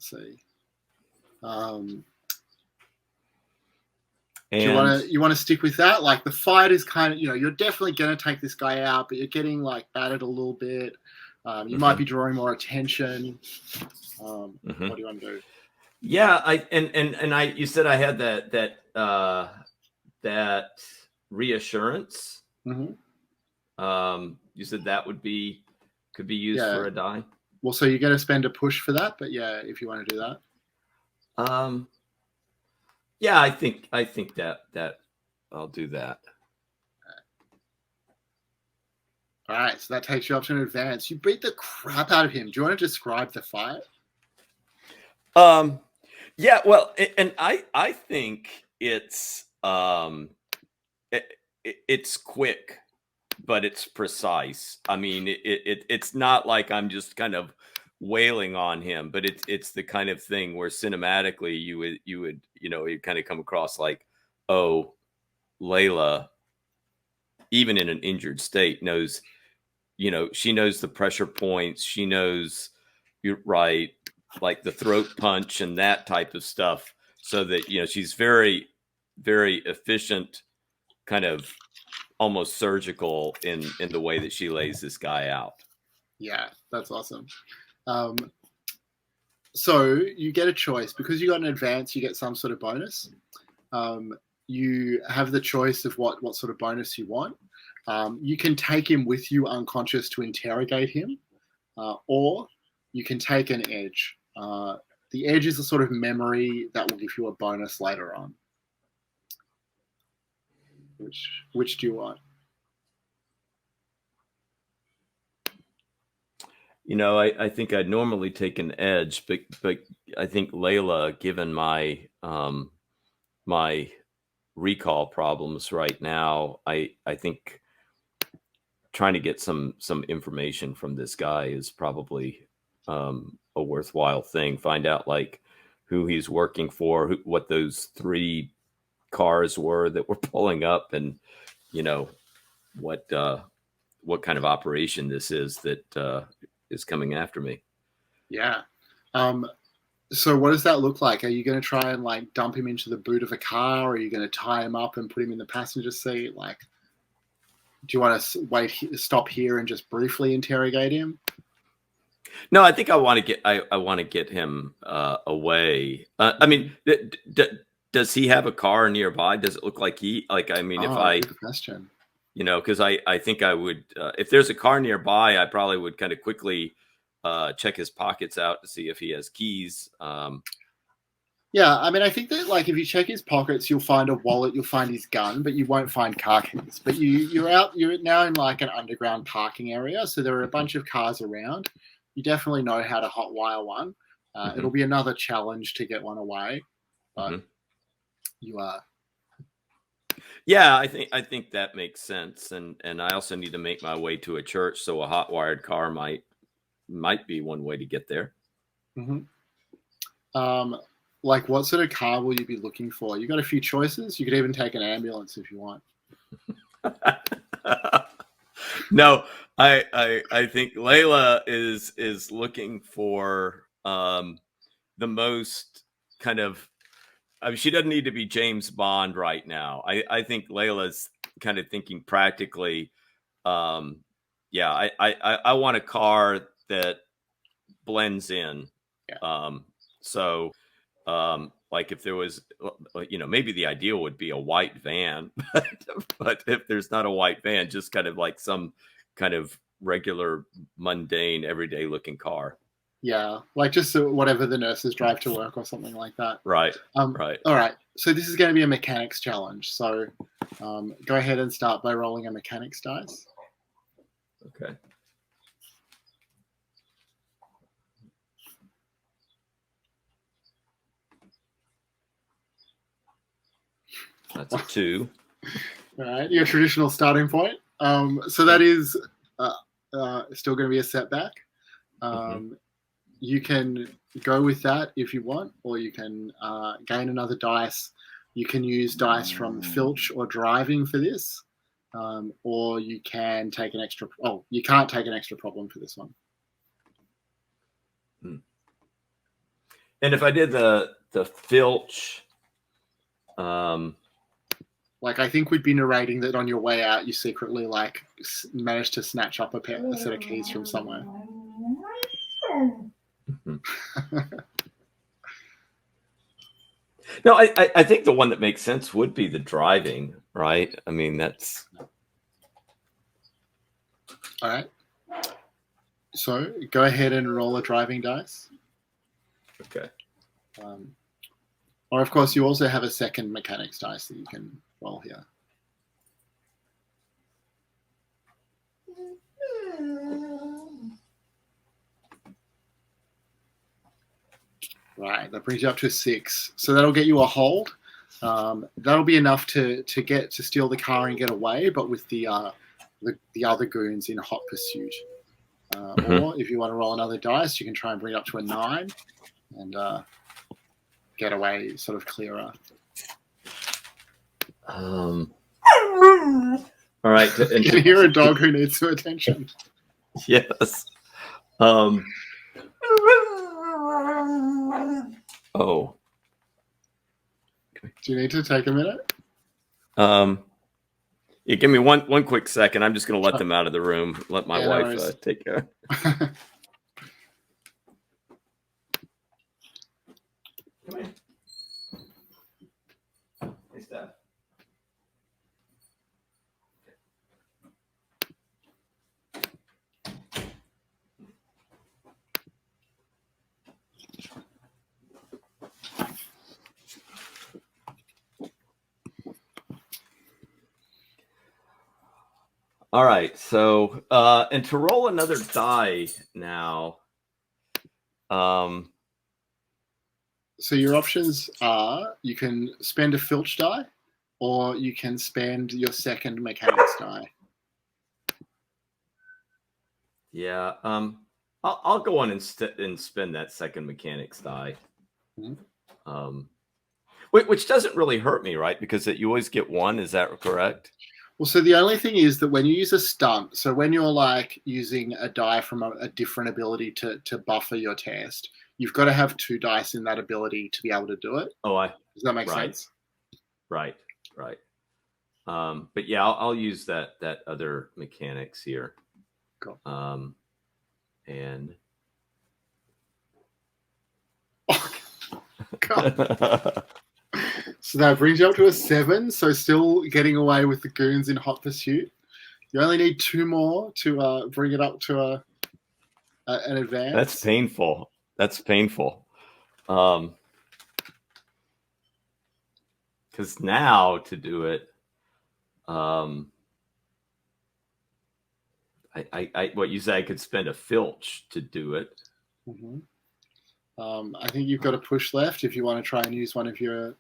see. Do you want to stick with that? Like the fight is kind of, you're definitely going to take this guy out, but you're getting like battered a little bit. You might be drawing more attention. What do you want to do? Yeah, you said I had that reassurance. You said that could be used for a die. Well, so you're going to spend a push for that, but yeah, if you want to do that. Yeah, I think that I'll do that. All right, so that takes you up to an advance. You beat the crap out of him. Do you want to describe the fight? Yeah, well, and I think it's it's quick, but it's precise. I mean, it's not like I'm just kind of wailing on him, but it's the kind of thing where cinematically you would it kind of come across like, oh, Leyla, even in an injured state, knows, she knows the pressure points, she knows, you're right, like the throat punch and that type of stuff, so that she's very, very efficient, kind of almost surgical in the way that she lays this guy out. Yeah, that's awesome. So you get a choice. Because you got an advance, you get some sort of bonus. You have the choice of what sort of bonus you want. You can take him with you unconscious to interrogate him, or you can take an edge. The edge is a sort of memory that will give you a bonus later on. Which do you want? I think I'd normally take an edge, but I think Leyla, given my my recall problems right now, I think trying to get some information from this guy is probably a worthwhile thing. Find out like who he's working for, what those 3 cars were that were pulling up, and what kind of operation this is that is coming after me. Yeah. So what does that look like? Are you going to try and like dump him into the boot of a car, or are you going to tie him up and put him in the passenger seat? Like, do you want to stop here and just briefly interrogate him? No, I think I want to get him away. I mean, does he have a car nearby? Does it look like Good question. Because I think I would, if there's a car nearby, I probably would kind of quickly check his pockets out to see if he has keys. Yeah, I mean, I think that like if you check his pockets, you'll find a wallet, you'll find his gun, but you won't find car keys. But you're now in like an underground parking area, so there are a bunch of cars around. You definitely know how to hotwire one. It'll be another challenge to get one away, but you are. Yeah, I think that makes sense, and I also need to make my way to a church, so a hot-wired car might be one way to get there. Like, what sort of car will you be looking for? You got a few choices. You could even take an ambulance if you want. No, I think Leyla is looking for the most kind of. I mean, she doesn't need to be James Bond right now. I think Layla's kind of thinking practically. Yeah, I want a car that blends in. Yeah. So, like if there was, maybe the ideal would be a white van, but if there's not a white van, just kind of like some kind of regular, mundane, everyday looking car. Yeah, like just whatever the nurses drive to work or something like that. Right. Right. All right. So this is going to be a mechanics challenge. So go ahead and start by rolling a mechanics dice. Okay. That's a 2. All right. Your traditional starting point. So that is still going to be a setback. You can go with that if you want, or you can gain another dice. You can use dice from filch or driving for this, or you can take an extra. Oh, you can't take an extra problem for this one. And if I did the filch, like I think we'd be narrating that on your way out, you secretly like managed to snatch up a set of keys from somewhere. No, I think the one that makes sense would be the driving, right? I mean, that's all right. So go ahead and roll a driving dice. Okay. Or of course, you also have a second mechanics dice that you can roll here. Right, that brings you up to a 6. So that'll get you a hold. That'll be enough to steal the car and get away, but with the other goons in hot pursuit. Or if you want to roll another dice, you can try and bring it up to a 9 and get away sort of clearer. All right. You can hear a dog who needs some attention. Yes. Oh. Do you need to take a minute? Yeah, give me one quick second. I'm just going to let them out of the room. Let my wife take care. Come here. Hey, Steph. All right, so and to roll another die now. So your options are you can spend a filch die, or you can spend your second mechanics die. Yeah, I'll go on and spend that second mechanics die. which doesn't really hurt me, right? Because you always get one. Is that correct? Well, so the only thing is that when you use a stunt, so when you're like using a die from a different ability to buffer your test, you've got to have 2 dice in that ability to be able to do it. Oh, does that make sense? Right. But yeah, I'll use that other mechanics here. Cool. And God. So that brings you up to a 7. So still getting away with the goons in hot pursuit. You only need 2 more to bring it up to an advance. That's painful. Because now to do it, I what you say, I could spend a filch to do it. Mm-hmm. I think you've got to push left if you want to try and use one of your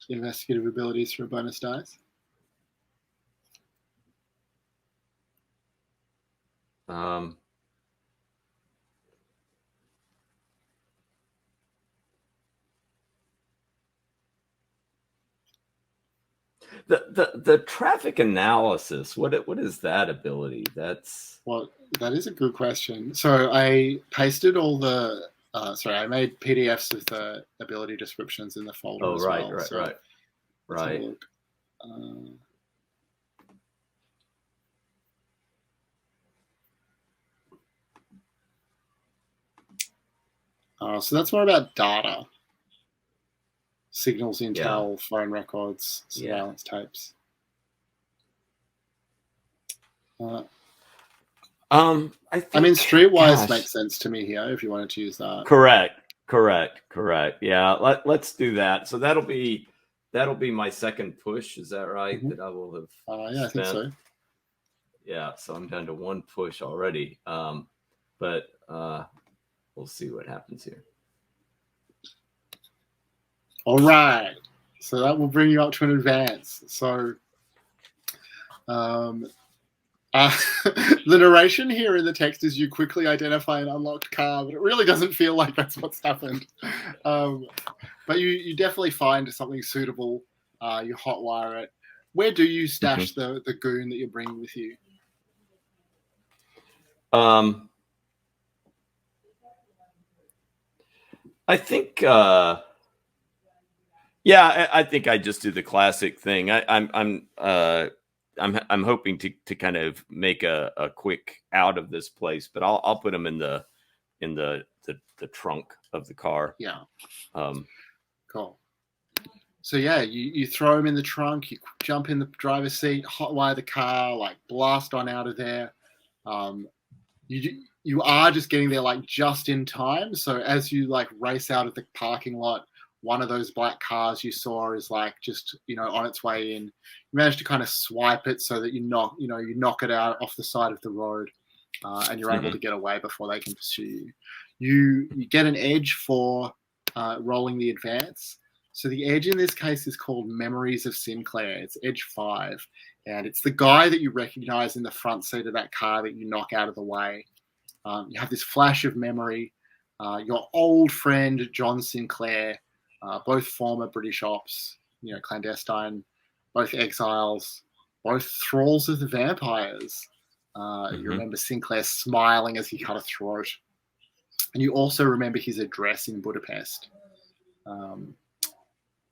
investigative abilities for a bonus dice. The traffic analysis, what is that ability? Well, that is a good question. So I pasted all the I made PDFs of the ability descriptions in the folder as well. Right. Look. So that's more about data. Signals, intel, phone records, surveillance tapes. I mean, Streetwise makes sense to me here if you wanted to use that. Correct. Yeah, let's do that. So that'll be my second push. Is that right? Mm-hmm. That I will have. Yeah, I think so. Yeah, so I'm down to 1 push already. But we'll see what happens here. All right. So that will bring you up to an advance. So the narration here in the text is you quickly identify an unlocked car, but it really doesn't feel like that's what's happened. But you definitely find something suitable. You hotwire it. Where do you stash the goon that you're bringing with you? I think I think I just do the classic thing. I'm hoping to kind of make a quick out of this place, but I'll put them in the trunk of the car. Yeah. Cool. So yeah, you throw him in the trunk, you jump in the driver's seat, hotwire the car, like blast on out of there. You are just getting there like just in time. So as you like race out of the parking lot, one of those black cars you saw is like just on its way in. You manage to kind of swipe it so that you knock it out off the side of the road, and you're able to get away before they can pursue you. You get an edge for rolling the advance. So the edge in this case is called Memories of Sinclair. It's edge 5, and it's the guy that you recognize in the front seat of that car that you knock out of the way. You have this flash of memory. Your old friend John Sinclair, both former British ops, clandestine, both exiles, both thralls of the vampires. You remember Sinclair smiling as he cut a throat, and you also remember his address in Budapest.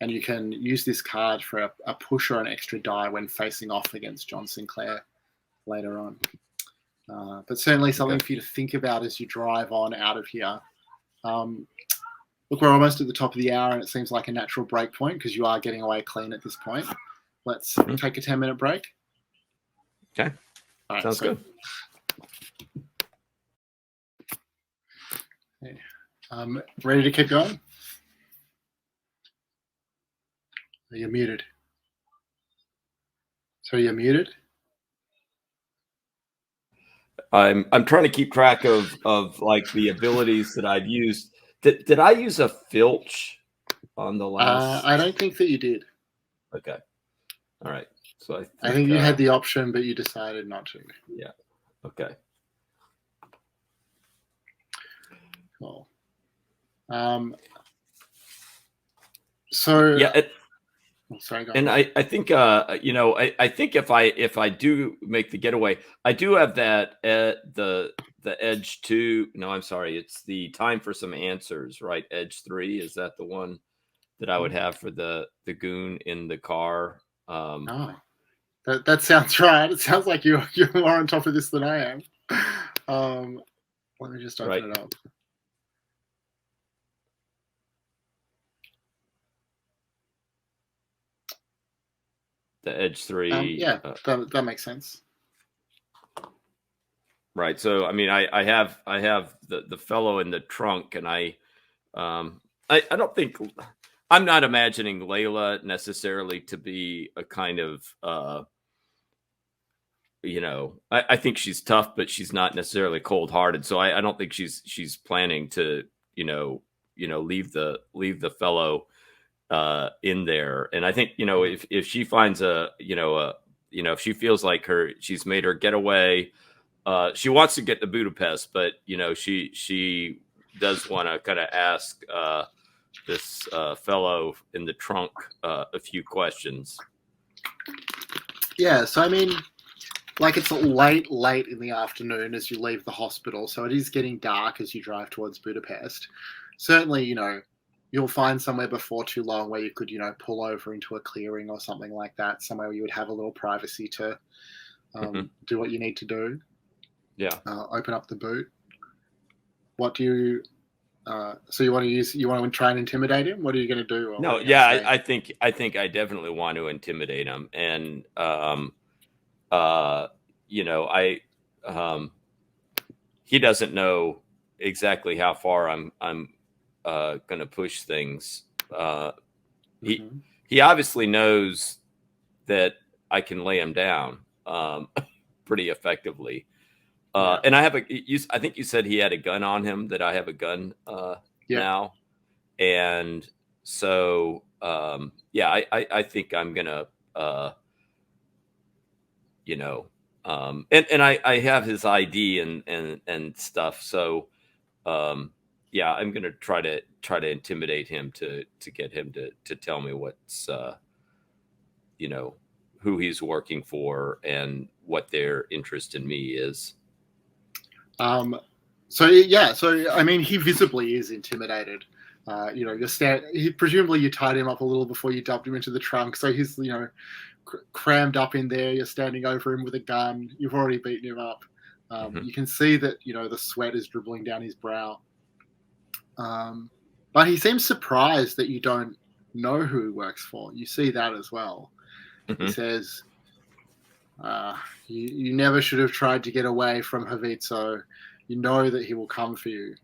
And you can use this card for a push or an extra die when facing off against John Sinclair later on. But certainly something for you to think about as you drive on out of here. Look, we're almost at the top of the hour, and it seems like a natural break point because you are getting away clean at this point. Let's take a 10-minute break. Okay. All right, Sounds good. Okay. Ready to keep going? You're muted. So you're muted? I'm trying to keep track of like the abilities that I've used. Did I use a filch on the last? I don't think that you did. Okay. All right. So I think you had the option, but you decided not to. Yeah. Okay. Cool. So yeah, Oh, sorry, go on. And I think I think if I do make the getaway, I do have that the edge 2. No, I'm sorry, it's the time for some answers, right? Edge 3, is that the one that I would have for the goon in the car? Oh, that sounds right. It sounds like you're more on top of this than I am. Let me just Right. open it up. The edge 3. Yeah, that makes sense. Right. So I mean, I have the fellow in the trunk, and I don't think I'm not imagining Layla necessarily to be a kind of I think she's tough, but she's not necessarily cold hearted. So I don't think she's planning to leave the fellow in there. And I think if she finds if she feels like she's made her getaway. She wants to get to Budapest, but she does want to kind of ask this fellow in the trunk a few questions. Yeah, so I mean, like it's late in the afternoon as you leave the hospital, so it is getting dark as you drive towards Budapest. Certainly, you'll find somewhere before too long where you could, pull over into a clearing or something like that, somewhere where you would have a little privacy to do what you need to do. Yeah. Open up the boot. What do you? So you want to try and intimidate him? What are you going to do? No, yeah, I think I definitely want to intimidate him, and he doesn't know exactly how far I'm going to push things. He obviously knows that I can lay him down pretty effectively. And I think you said he had a gun on him, that I have a gun now. And so, I think I'm going to, and I have his ID and stuff. So, I'm going to try to intimidate him to get him to tell me what's, who he's working for and what their interest in me is. So I mean, he visibly is intimidated. Presumably you tied him up a little before you dumped him into the trunk, so he's crammed up in there. You're standing over him with a gun. You've already beaten him up. You can see that the sweat is dribbling down his brow. But he seems surprised that you don't know who he works for. You see that as well. He says, you never should have tried to get away from Havitso. You know that he will come for you.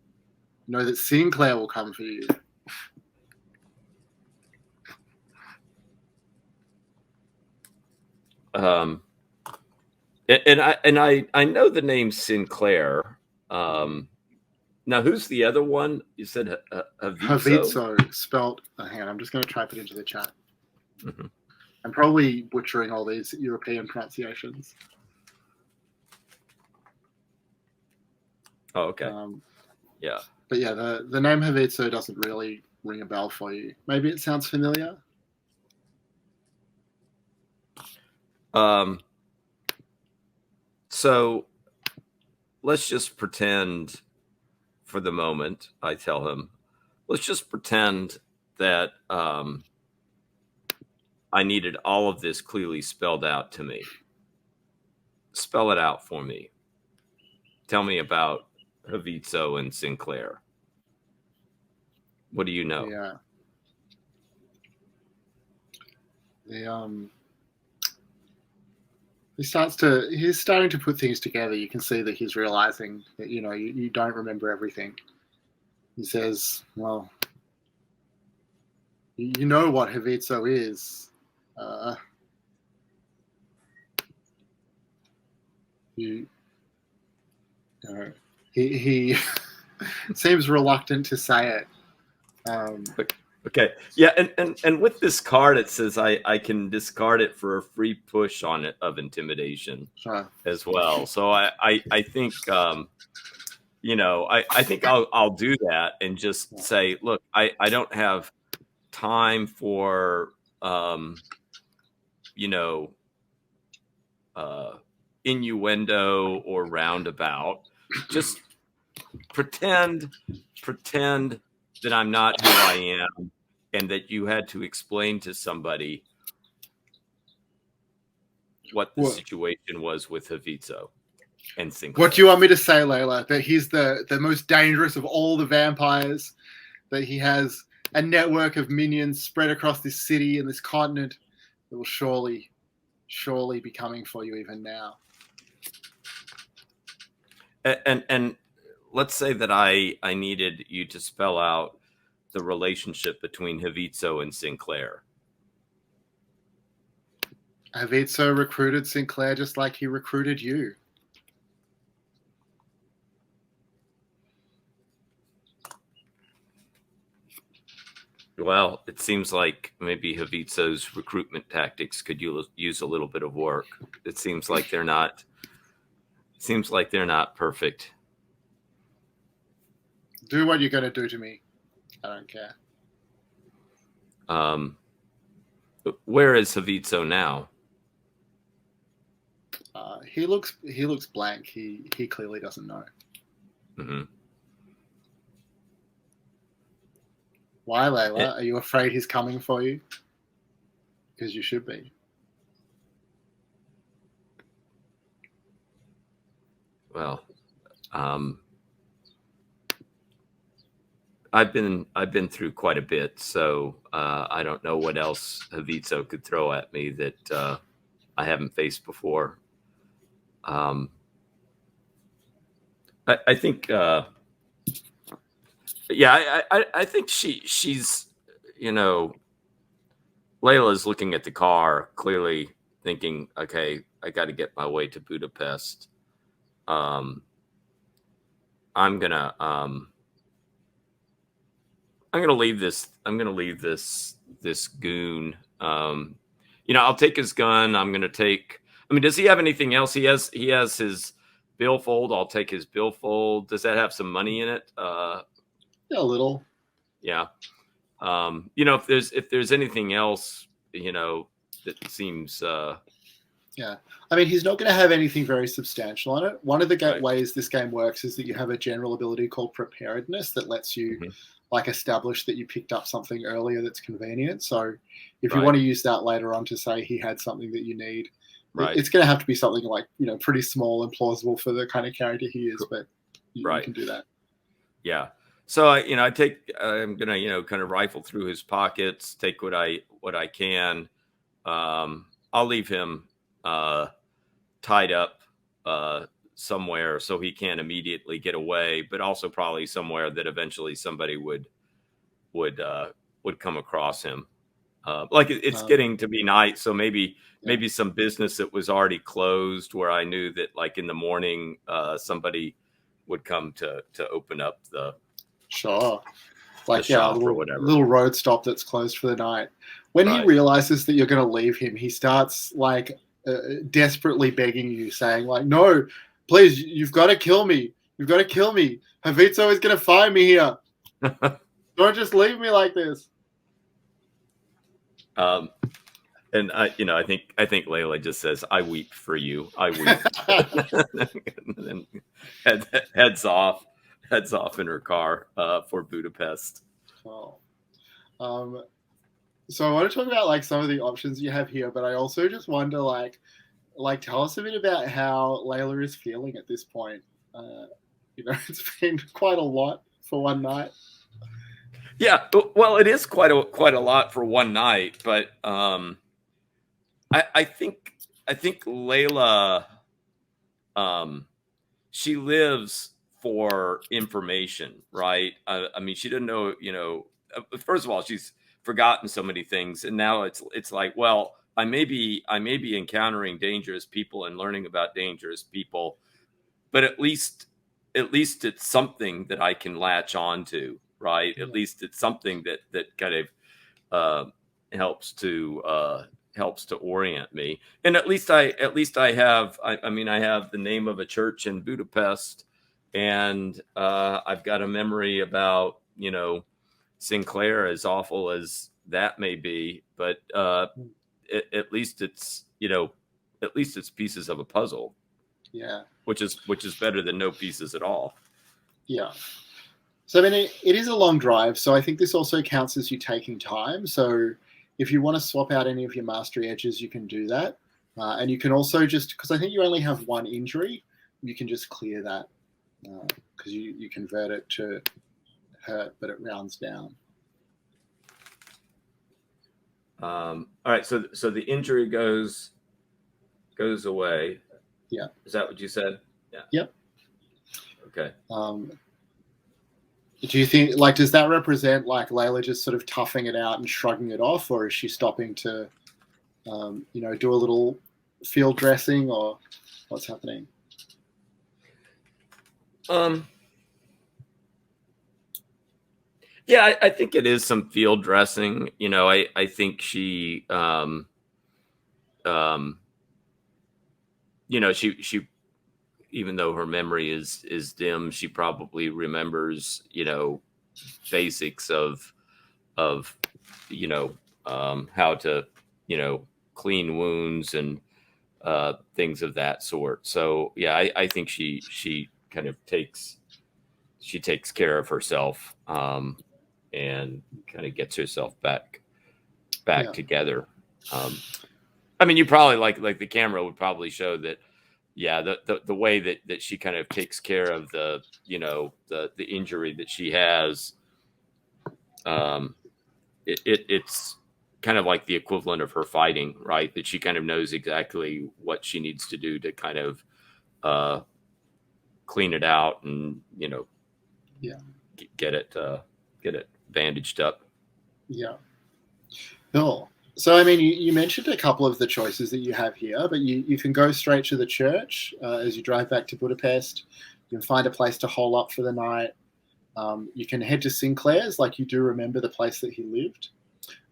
You know that Sinclair will come for you. And I know the name Sinclair. Now, who's the other one? You said Havitso, spelled. Hang on, I'm just going to type it into the chat. I'm probably butchering all these European pronunciations. Oh, okay. Yeah. But yeah, the name Havitso doesn't really ring a bell for you. Maybe it sounds familiar. So let's just pretend for the moment, I tell him, let's just pretend that I needed all of this clearly spelled out to me. Spell it out for me. Tell me about Havitso and Sinclair. What do you know? Yeah. He's starting to put things together. You can see that he's realizing that, you don't remember everything. He says, well, you know what Havitso is. He seems reluctant to say it. Okay. Yeah, and with this card, it says I can discard it for a free push on it of intimidation as well. So I think I think I'll do that and just say, look, I don't have time for you know, innuendo or roundabout. Just pretend that I'm not who I am, and that you had to explain to somebody what the situation was with Havitzo and Sinclair. What do you want me to say, Leyla? That he's the most dangerous of all the vampires? That he has a network of minions spread across this city and this continent that will surely be coming for you even now. And let's say that I needed you to spell out the relationship between Havitzo and Sinclair. Havitzo recruited Sinclair just like he recruited you. Well, it seems like maybe Havitzo's recruitment tactics could use a little bit of work. It seems like they're not perfect. Do what you're going to do to me. I don't care. Where is Havitzo now? He looks blank. He clearly doesn't know. Mm-hmm. Why, Leyla? Are you afraid he's coming for you? Because you should be. Well, I've been through quite a bit, so I don't know what else Havitzo could throw at me that I haven't faced before. I think, I think she's, Layla's looking at the car, clearly thinking, okay, I got to get my way to Budapest. I'm gonna leave this goon. I'll take his gun. I'm gonna take. Does he have anything else? He has his billfold. I'll take his billfold. Does that have some money in it? A little. Yeah. If there's anything else, that seems. Yeah. He's not going to have anything very substantial on it. One of the ways this game works is that you have a general ability called preparedness that lets you establish that you picked up something earlier that's convenient. So if you want to use that later on to say he had something that you need, it's going to have to be something pretty small and plausible for the kind of character he is, but you can do that. Yeah. So I'm going to, kind of rifle through his pockets, take what I can. I'll leave him tied up somewhere so he can't immediately get away, but also probably somewhere that eventually somebody would come across him. It's getting to be night, so maybe some business that was already closed, where I knew that in the morning somebody would come to open up the shop or whatever. Little road stop that's closed for the night. When he realizes that you're going to leave him, he starts desperately begging you, saying no, please, you've got to kill me. You've got to kill me. Havitzo is going to find me here. Don't just leave me like this. And I think Leyla just says, "I weep for you. I weep." And then heads off in her car for Budapest. Oh. So I want to talk about some of the options you have here, but I also just wonder tell us a bit about how Leyla is feeling at this point. It's been quite a lot for one night. Yeah, well, it is quite a lot for one night, but I think Leyla, she lives for information, right? She didn't know, first of all, she's forgotten so many things, and now it's well, I may be encountering dangerous people and learning about dangerous people, but at least it's something that I can latch on to, right? At least it's something that kind of helps to orient me, and at least I have I have the name of a church in Budapest, and I've got a memory about Sinclair, as awful as that may be, but at least it's at least it's pieces of a puzzle. Yeah. Which is better than no pieces at all. Yeah. So I mean, it is a long drive, so I think this also counts as you taking time. So if you want to swap out any of your mastery edges, you can do that, and you can also just, because I think you only have one injury, you can just clear that because you convert it to hurt, but it rounds down. All right, so the injury goes away. Yeah. Is that what you said? Yeah. Yep. Okay. Do you think, like, does that represent like Leyla just sort of toughing it out and shrugging it off, or is she stopping to, do a little field dressing, or what's happening? Yeah, I think it is some field dressing. I think she, she, even though her memory is dim, she probably remembers, basics of how to, clean wounds and things of that sort. So yeah, I think she kind of takes care of herself, and kind of gets herself back together. I mean, you probably like the camera would probably show that. Yeah, the way that she kind of takes care of the injury that she has, it's kind of like the equivalent of her fighting, right? That she kind of knows exactly what she needs to do to kind of clean it out and get it bandaged up. Yeah. Cool. So, I mean, you mentioned a couple of the choices that you have here, but you can go straight to the church as you drive back to Budapest. You can find a place to hole up for the night. You can head to Sinclair's, like you do remember the place that he lived.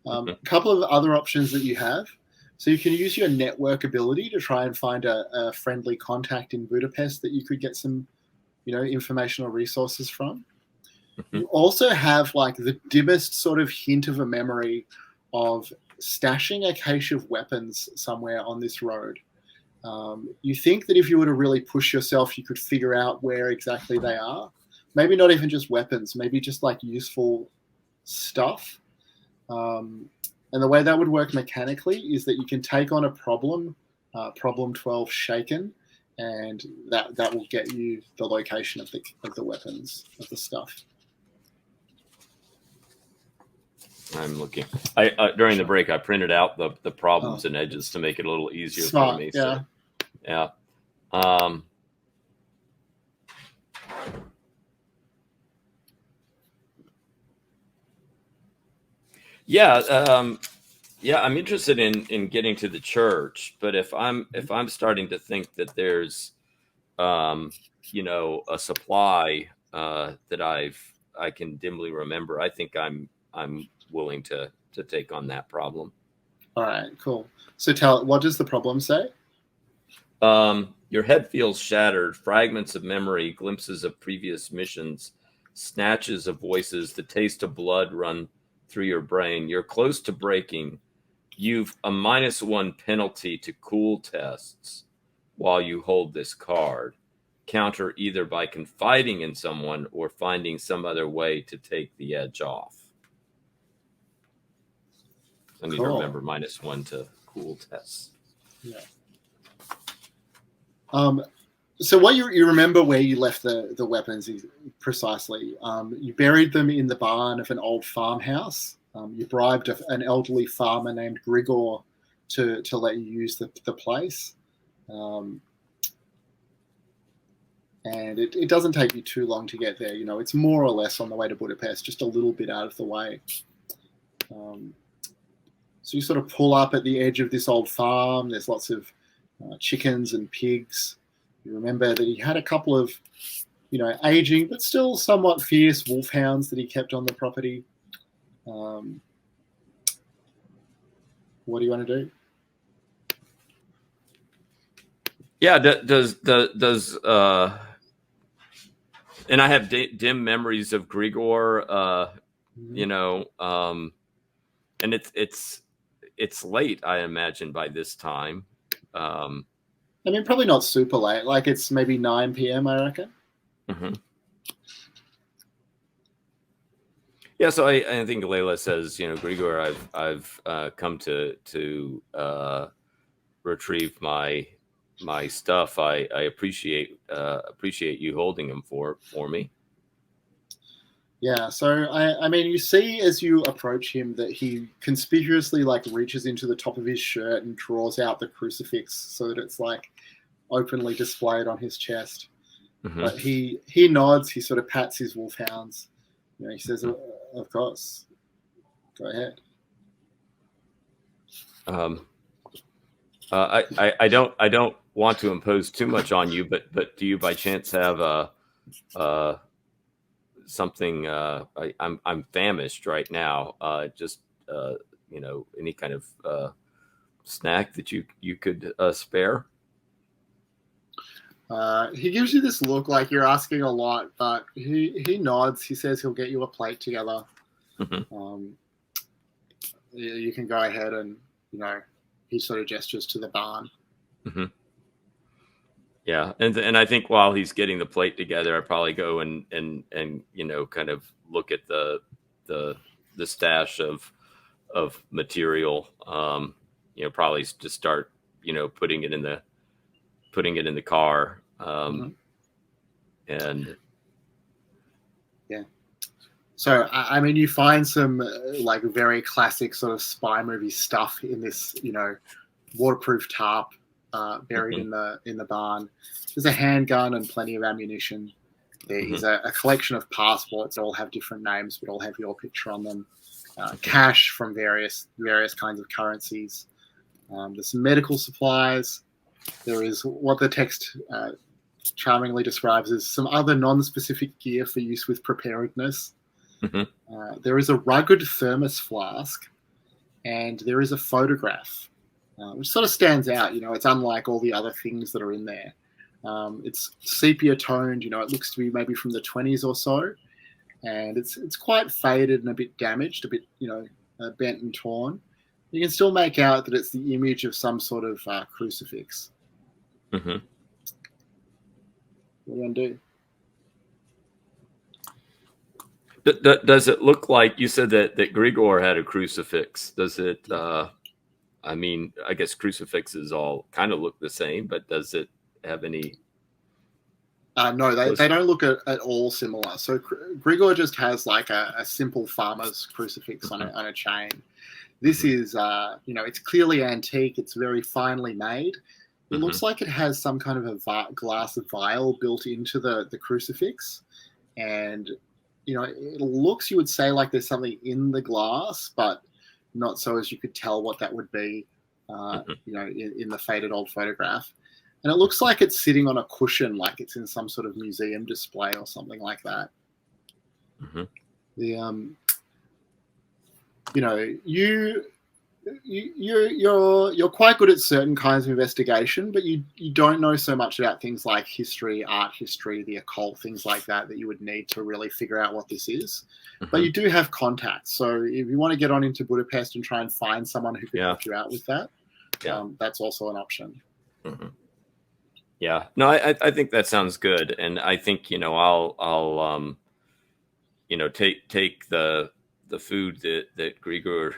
A couple of other options that you have. So you can use your network ability to try and find a friendly contact in Budapest that you could get some, information or resources from. You also have like the dimmest sort of hint of a memory of stashing a cache of weapons somewhere on this road. You think that if you were to really push yourself, you could figure out where exactly they are. Maybe not even just weapons, maybe just like useful stuff. And the way that would work mechanically is that you can take on a problem 12 shaken, and that will get you the location of the weapons, of the stuff. I'm looking. During the break, I printed out the problems and edges to make it a little easier for me. Yeah. So, yeah. I'm interested in getting to the church, but if I'm starting to think that there's, a supply that I can dimly remember, I think I'm willing to take on that problem. All right, cool. So what does the problem say? Your head feels shattered, fragments of memory, glimpses of previous missions, snatches of voices, the taste of blood run through your brain. You're close to breaking. You've a -1 penalty to cool tests while you hold this card. Counter either by confiding in someone or finding some other way to take the edge off. I need to remember -1 to cool tests. Yeah. So what you remember where you left the weapons precisely. You buried them in the barn of an old farmhouse. You bribed an elderly farmer named Grigor to let you use the place. And it doesn't take you too long to get there. It's more or less on the way to Budapest, just a little bit out of the way. So you sort of pull up at the edge of this old farm. There's lots of chickens and pigs. You remember that he had a couple of, aging but still somewhat fierce wolfhounds that he kept on the property. What do you want to do? Yeah, does and I have dim memories of Grigor. and it's late, I imagine, by this time. I mean, probably not super late. Like it's maybe 9 p.m. I reckon. Mm-hmm. Yeah, so I think Leyla says, Grigor, I've come to retrieve my stuff. I appreciate you holding them for me. Yeah, so I mean, you see as you approach him that he conspicuously like reaches into the top of his shirt and draws out the crucifix so that it's like openly displayed on his chest. Mm-hmm. But he nods. He sort of pats his wolfhounds. He says, "Of course, go ahead." I don't want to impose too much on you, but do you by chance have something? I'm famished right now. Just any kind of snack that you could spare? He gives you this look like you're asking a lot, but he nods. He says he'll get you a plate together. Mm-hmm. You can go ahead and he sort of gestures to the barn. Mm-hmm. Yeah, and I think while he's getting the plate together, I probably go and kind of look at the stash of material. Probably just start putting it in the car. And yeah. So I mean, you find some like very classic sort of spy movie stuff in this waterproof tarp buried in the barn. There's a handgun and plenty of ammunition. There is a collection of passports that all have different names, but all have your picture on them. Cash from various kinds of currencies. There's some medical supplies. There is what the text charmingly describes as some other non-specific gear for use with preparedness. There is a rugged thermos flask, and there is a photograph, which sort of stands out. It's unlike all the other things that are in there. It's sepia toned. It looks to be maybe from the 20s or so, and it's quite faded and a bit damaged, a bit bent and torn. You can still make out that it's the image of some sort of crucifix. What are you going to do? Does it look like you said that Grigor had a crucifix? Does it? I mean, I guess crucifixes all kind of look the same, but does it have any? No, they don't look at all similar. So Grigor just has like a simple farmer's crucifix on a chain. This is, it's clearly antique. It's very finely made. It looks like it has some kind of a glass vial built into the crucifix. And, it looks, you would say, like there's something in the glass, but not so as you could tell what that would be, in the faded old photograph. And it looks like it's sitting on a cushion, like it's in some sort of museum display or something like that. You're quite good at certain kinds of investigation, but you don't know so much about things like history, art history, the occult, things like that you would need to really figure out what this is. But you do have contacts, so if you want to get on into Budapest and try and find someone who can help you out with that, that's also an option. Yeah, no, I think that sounds good, and I think I'll take the food that Grigor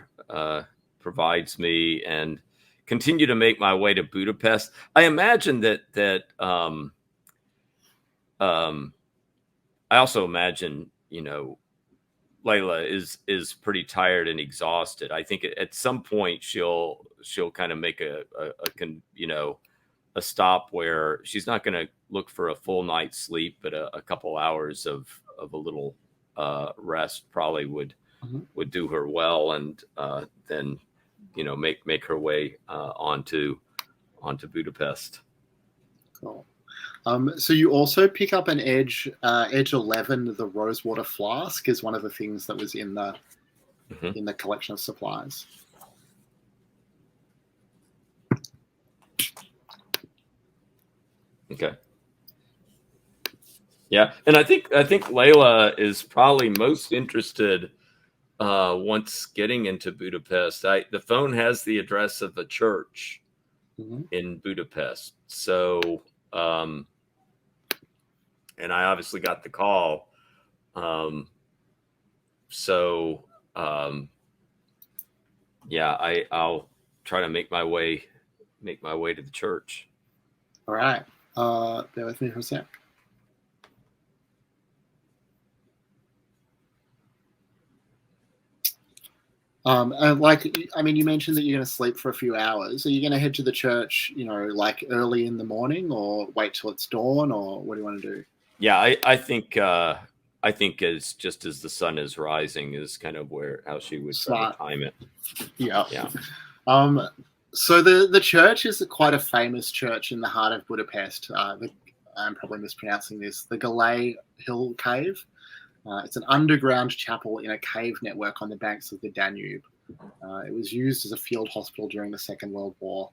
provides me and continue to make my way to Budapest. I imagine that I also imagine Leyla is pretty tired and exhausted. I think at some point she'll kind of make a stop where she's not going to look for a full night's sleep, but a couple hours of a little rest probably would do her well, and then make her way onto Budapest. Cool. So you also pick up an Edge 11. The rosewater flask is one of the things that was in the collection of supplies. Okay. Yeah, and I think Leyla is probably most interested once getting into Budapest, the phone has the address of a church in Budapest. So, and I obviously got the call. Yeah, I'll try to make my way to the church. All right. Bear with me for a sec. And you mentioned that you're going to sleep for a few hours. Are you going to head to the church, like early in the morning, or wait till it's dawn, or what do you want to do? Yeah, I think as the sun is rising is kind of how she would try to time it. Yeah. Yeah. So the church is quite a famous church in the heart of Budapest. I'm probably mispronouncing this. The Gauntlet Hill Cave. It's an underground chapel in a cave network on the banks of the Danube. It was used as a field hospital during the Second World War.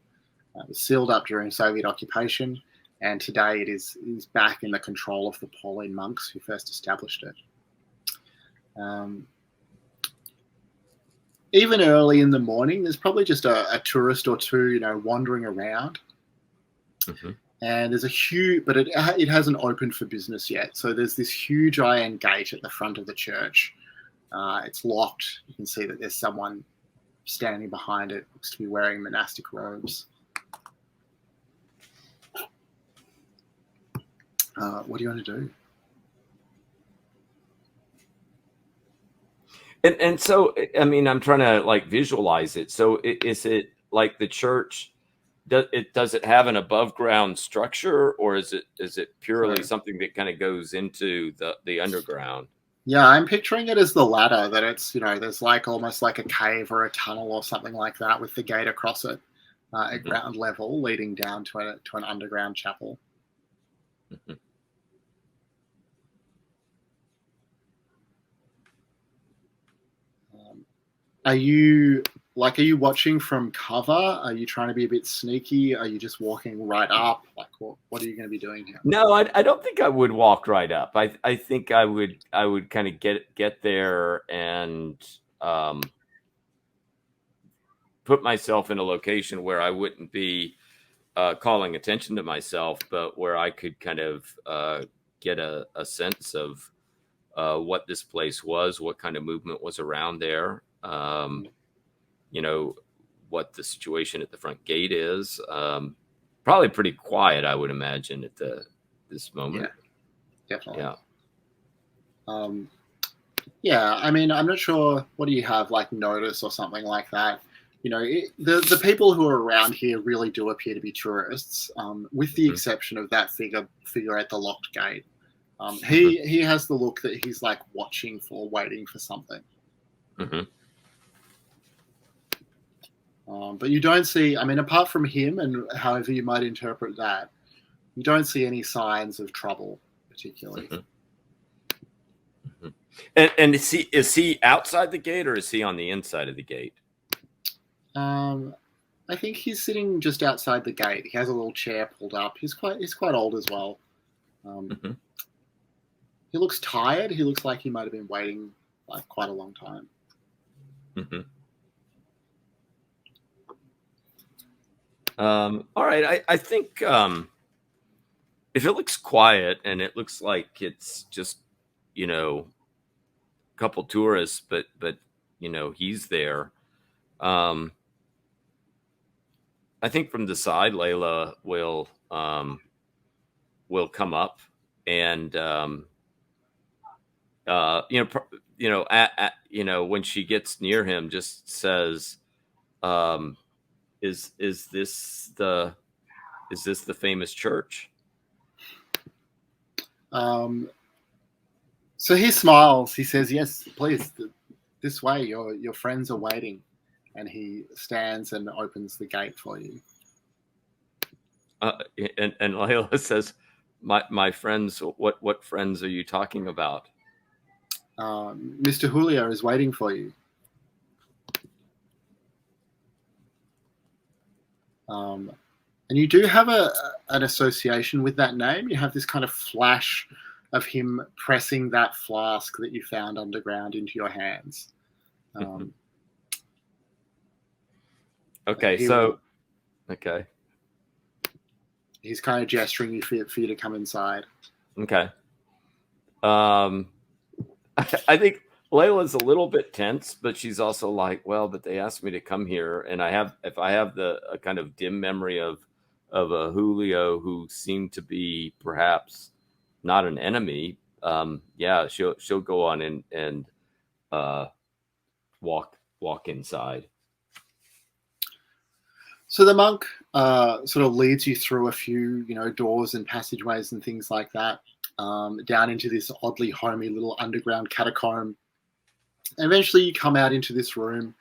It was sealed up during Soviet occupation, and today it is back in the control of the Pauline monks who first established it. Even early in the morning, there's probably just a tourist or two, wandering around. Mm-hmm. And there's a huge, but it hasn't opened for business yet. So there's this huge iron gate at the front of the church. It's locked. You can see that there's someone standing behind it, looks to be wearing monastic robes. What do you want to do? And so, I mean, I'm trying to visualize it. So is it like the church? Does it have an above ground structure, or is it purely something that kind of goes into the underground? Yeah, I'm picturing it as the ladder, that it's, there's almost like a cave or a tunnel or something like that with the gate across it at ground level leading down to an underground chapel. Mm-hmm. Are you watching from cover? Are you trying to be a bit sneaky? Are you just walking right up? What are you going to be doing here? No, I don't think I would walk right up. I think I would kind of get there and put myself in a location where I wouldn't be calling attention to myself, but where I could kind of get a sense of what this place was, what kind of movement was around there. What the situation at the front gate is. Probably pretty quiet, I would imagine, at this moment. Yeah, definitely. Yeah. Yeah, I mean, I'm not sure. What do you have, notice or something like that? The people who are around here really do appear to be tourists, with the exception of that figure at the locked gate. He has the look that he's waiting for something. Mm-hmm. But you don't see, I mean, apart from him and however you might interpret that, you don't see any signs of trouble particularly. Mm-hmm. Mm-hmm. And is he outside the gate, or is he on the inside of the gate? I think he's sitting just outside the gate. He has a little chair pulled up. He's quite old as well. Mm-hmm. He looks tired. He looks like he might have been waiting quite a long time. Mm-hmm. All right. I think if it looks quiet and it looks like it's just, a couple tourists, but he's there. I think from the side, Leyla will come up and when she gets near him, just says, Is this the famous church? So he smiles. He says, "Yes, please. This way. Your friends are waiting." And he stands and opens the gate for you. And Leyla says, "My friends. What friends are you talking about?" Mr. Julio is waiting for you. And you do have an association with that name. You have this kind of flash of him pressing that flask that you found underground into your hands. Okay, okay. He's kind of gesturing you for you to come inside. Okay. I think Layla's a little bit tense, but she's also like, well, but they asked me to come here, and if I have a kind of dim memory of a Julio who seemed to be perhaps not an enemy, yeah, she'll go on and walk inside. So the monk sort of leads you through a few, doors and passageways and things like that, down into this oddly homey little underground catacomb. And eventually you come out into this room.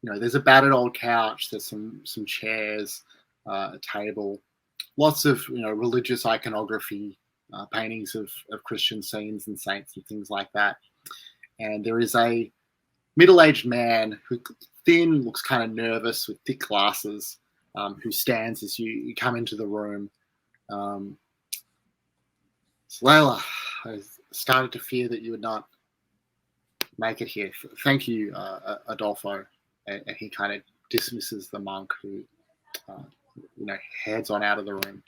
There's a battered old couch. There's some chairs, a table, lots of religious iconography, paintings of Christian saints and saints and things like that. And there is a middle-aged man who thin, looks kind of nervous with thick glasses, who stands as you come into the room. Leyla, I started to fear that you would not make it here. Thank you, Adolfo. And he kind of dismisses the monk, who, heads on out of the room.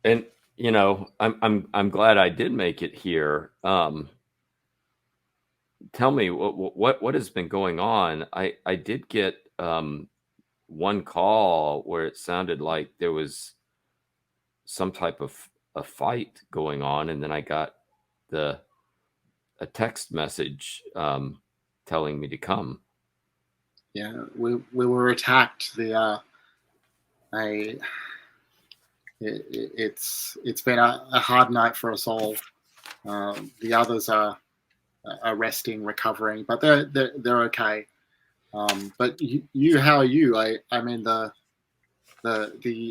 And I'm glad I did make it here. Tell me what has been going on. I did get one call where it sounded like there was some type of a fight going on, and then I got a text message telling me to come. Yeah, we were attacked. It's been a hard night for us all. The others are resting, recovering, but they're okay. But you, how are you? I mean, the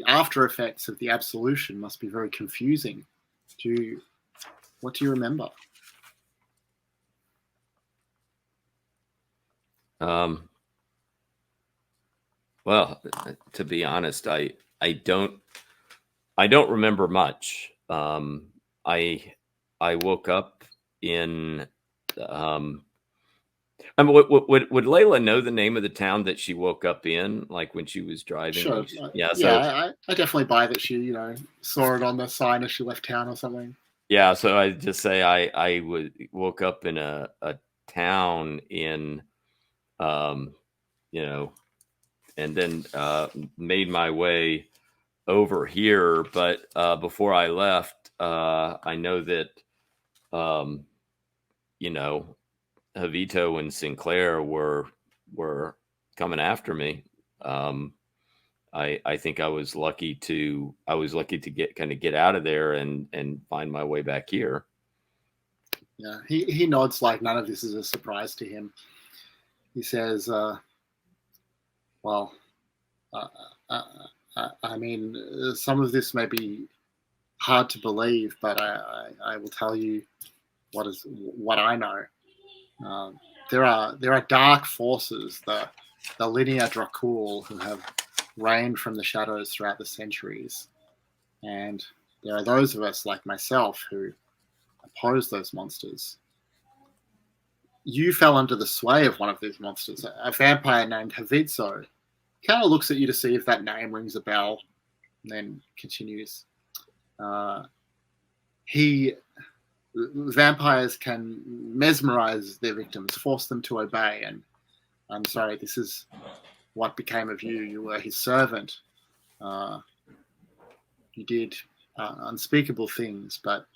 after effects of the absolution must be very confusing. What do you remember? Well, to be honest, I don't remember much. I woke up in. I mean, would Layla know the name of the town that she woke up in, like when she was driving? Sure. Yeah. I definitely buy that she, saw it on the sign as she left town or something. Yeah. So I just say I woke up in a town in, and then made my way over here. But before I left, I know that, Javito and Sinclair were coming after me. I think I was lucky to get out of there and find my way back here. Yeah, he nods like none of this is a surprise to him. He says, "Well, I mean, some of this may be hard to believe, but I will tell you what I know. There are dark forces, the Linear Dracul, who have reigned from the shadows throughout the centuries, and there are those of us like myself who oppose those monsters. You fell under the sway of one of these monsters, a vampire named Javitso. Kind of looks at you to see if that name rings a bell, and then continues. Vampires can mesmerize their victims, force them to obey, and I'm sorry, this is what became of you. You were his servant. You did unspeakable things, but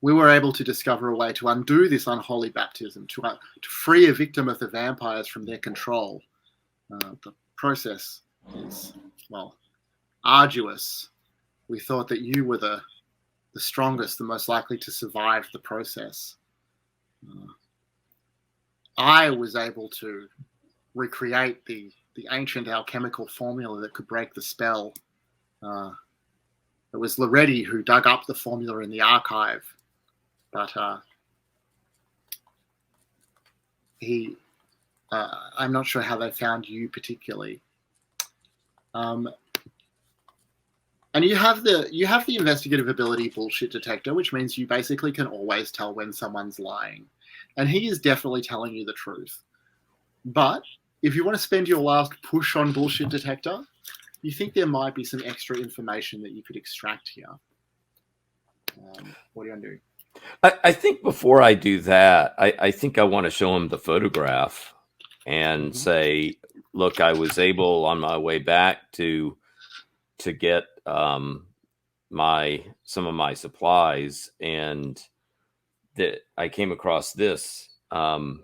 we were able to discover a way to undo this unholy baptism, to free a victim of the vampires from their control. The process is, arduous. We thought that you were the strongest, the most likely to survive the process. I was able to recreate the ancient alchemical formula that could break the spell. It was Loretti who dug up the formula in the archive, but I'm not sure how they found you particularly. And you have the investigative ability bullshit detector, which means you basically can always tell when someone's lying. And he is definitely telling you the truth. But if you want to spend your last push on bullshit detector, you think there might be some extra information that you could extract here. What do you want to do? I think before I do that, I think I want to show him the photograph and say, look, I was able on my way back to get some of my supplies, and that I came across this, and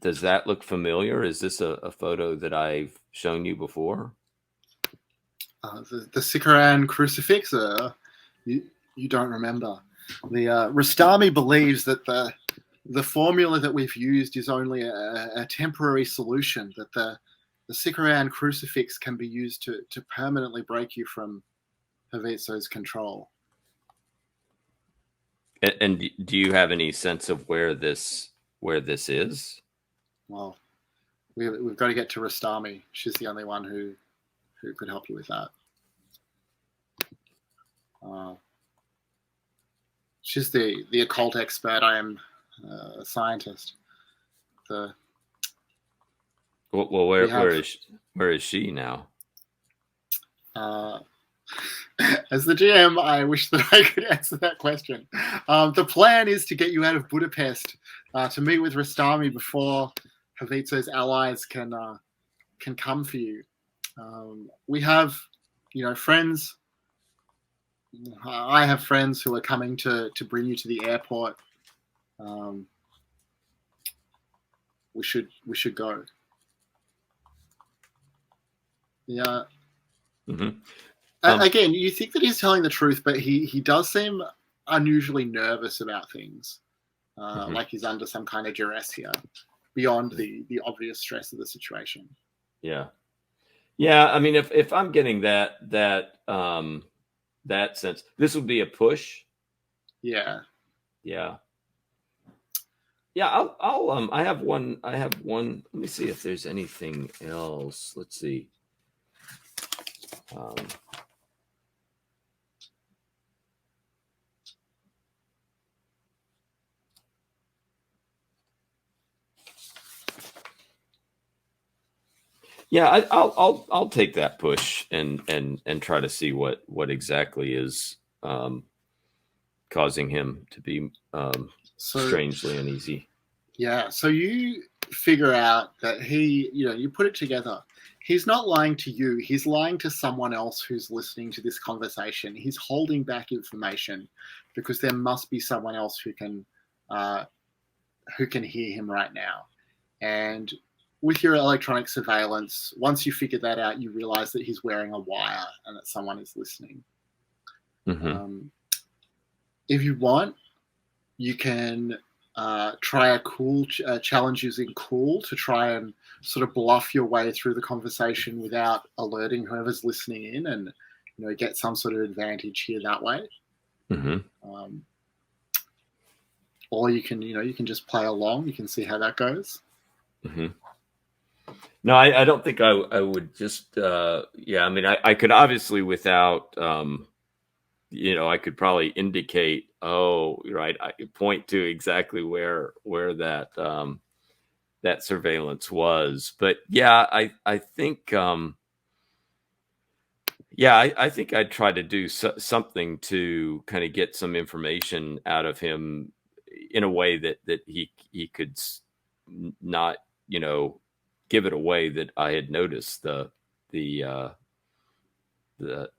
does that look familiar? Is this a photo that I've shown you before? The Sikaran crucifix? You don't remember. The Rastami believes that the formula that we've used is only a temporary solution, that the Sikaran crucifix can be used to permanently break you from Havitso's control. And do you have any sense of where this is? Well, we've got to get to Rastami. She's the only one who could help you with that. She's the occult expert. I am a scientist. Well, where is she now? As the GM, I wish that I could answer that question. The plan is to get you out of Budapest to meet with Rastami before Havitso's allies can come for you. We have, friends. I have friends who are coming to bring you to the airport. We should go. Yeah. Mm-hmm. Again, you think that he's telling the truth, but he does seem unusually nervous about things, like he's under some kind of duress here, beyond the obvious stress of the situation. Yeah. I mean, if I'm getting that sense, this would be a push. Yeah. I'll I have one. Let me see if there's anything else. Let's see. Yeah, I'll take that push and try to see what exactly is causing him to be strangely uneasy. Yeah, so you figure out that you put it together. He's not lying to you. He's lying to someone else who's listening to this conversation. He's holding back information because there must be someone else who can hear him right now. And with your electronic surveillance, once you figure that out, you realize that he's wearing a wire and that someone is listening. Mm-hmm. If you want, you can try a cool challenge using cool to try and sort of bluff your way through the conversation without alerting whoever's listening in, and get some sort of advantage here that way. Mm-hmm. Or you can just play along. You can see how that goes. Mm-hmm. No, I don't think I would just. I mean, I could obviously without. I could probably indicate. Oh, right. I could point to exactly where that that surveillance was. But yeah, I think. I think I'd try to do something to kind of get some information out of him in a way that he could not, give it away that I had noticed the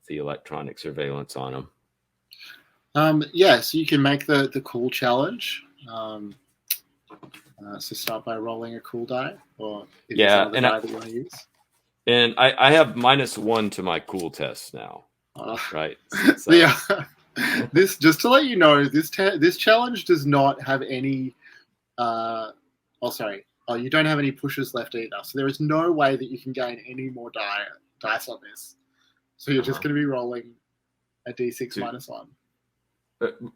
electronic surveillance on him. So you can make the cool challenge. So start by rolling a cool die, or if there's another die that you want to use. And I have -1 to my cool test now. Right. So. This, just to let you know, this challenge does not have any. You don't have any pushes left either. So there is no way that you can gain any more dice on this. So you're just going to be rolling a d6 -1.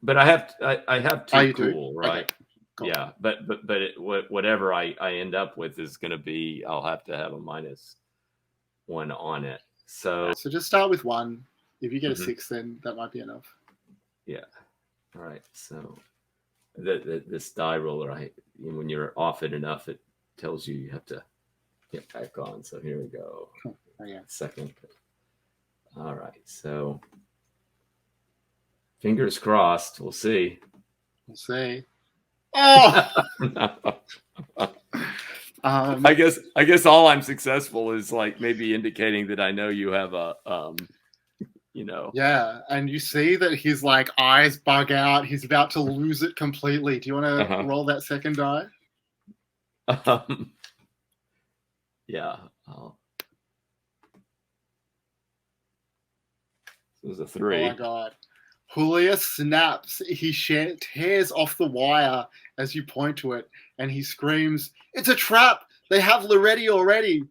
But I have two cool, right? Okay. yeah, but whatever I end up with is going to be, I'll have to have a -1 on it. So So just start with 1. If you get a Mhm. 6, then that might be enough. Yeah. All right. So this die roller, when you're off it enough, it tells you have to get back on. So here we go. Oh, yeah. Second. All right. So fingers crossed. We'll see. We'll see. Oh! I guess all I'm successful is like maybe indicating that I know you have a Yeah, and you see that his like eyes bug out. He's about to lose it completely. Do you want to roll that second die? Yeah. It was a 3. Oh my god. Julia snaps. He tears off the wire as you point to it, and he screams, "It's a trap! They have Loretti already!"